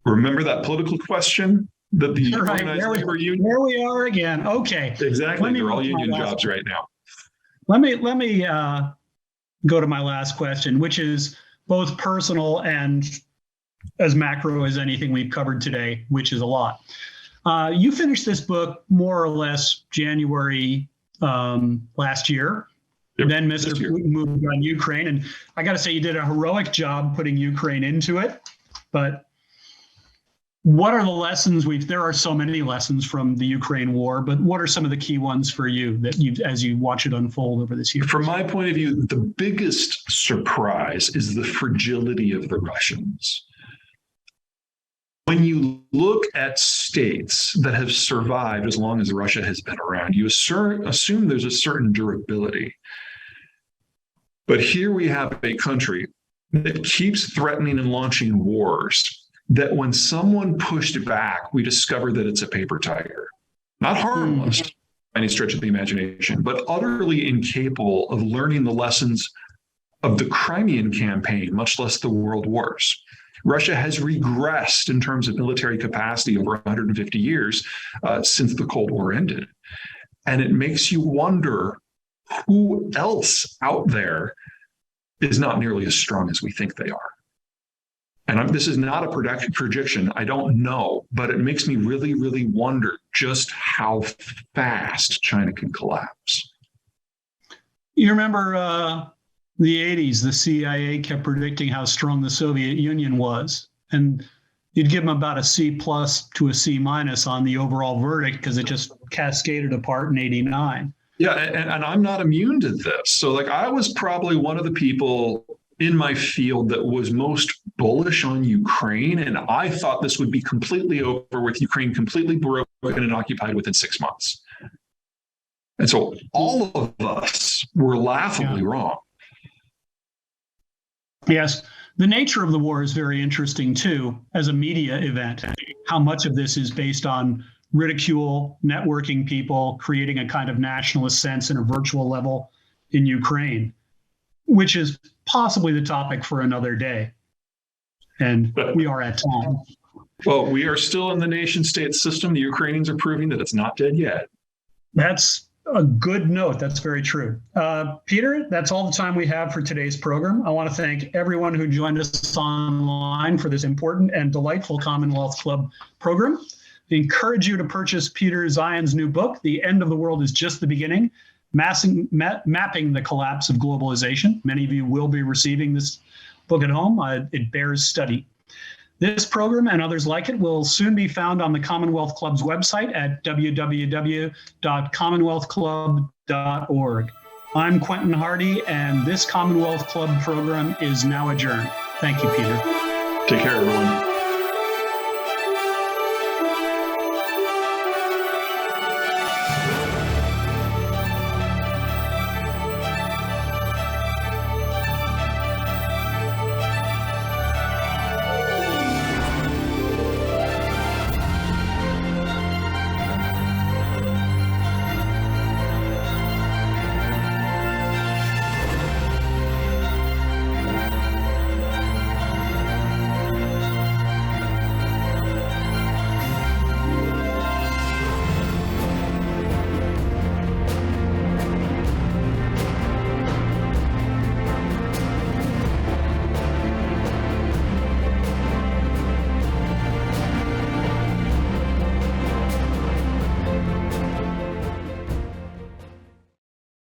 Remember that political question that the Right, organized labor union? there we are again. Okay. Exactly. They're all union jobs right now. Let me go to my last question, which is both personal and as macro as anything we've covered today, which is a lot. You finished this book more or less January last year. Yep, Then Mr. Putin moved on Ukraine. And I got to say, you did a heroic job putting Ukraine into it. But what are the lessons there are so many lessons from the Ukraine war, but what are some of the key ones for you that as you watch it unfold over this year? From my point of view, the biggest surprise is the fragility of the Russians. When you look at states that have survived as long as Russia has been around, you assume there's a certain durability. But here we have a country that keeps threatening and launching wars that when someone pushed back, we discover that it's a paper tiger. Not harmless by any stretch of the imagination, but utterly incapable of learning the lessons of the Crimean campaign, much less the world wars. Russia has regressed in terms of military capacity over 150 years since the Cold War ended. And it makes you wonder who else out there is not nearly as strong as we think they are. And this is not a projection. I don't know, but it makes me really, really wonder just how fast China can collapse. You remember the 80s, the CIA kept predicting how strong the Soviet Union was. And you'd give them about a C+ to a C- on the overall verdict because it just cascaded apart in 89. Yeah, and I'm not immune to this. So I was probably one of the people in my field that was most bullish on Ukraine. And I thought this would be completely over with Ukraine completely broken and occupied within 6 months. And so all of us were laughably wrong. Yes. The nature of the war is very interesting, too, as a media event. How much of this is based on ridicule, networking people, creating a kind of nationalist sense in a virtual level in Ukraine, which is possibly the topic for another day. And we are at time. Well, we are still in the nation state system. The Ukrainians are proving that it's not dead yet. That's a good note. That's very true. Peter, that's all the time we have for today's program. I want to thank everyone who joined us online for this important and delightful Commonwealth Club program. I encourage you to purchase Peter Zeihan's new book, The End of the World is Just the Beginning, Mapping the Collapse of Globalization. Many of you will be receiving this book at home. It bears study. This program and others like it will soon be found on the Commonwealth Club's website at www.commonwealthclub.org. I'm Quentin Hardy, and this Commonwealth Club program is now adjourned. Thank you, Peter. Take care, everyone.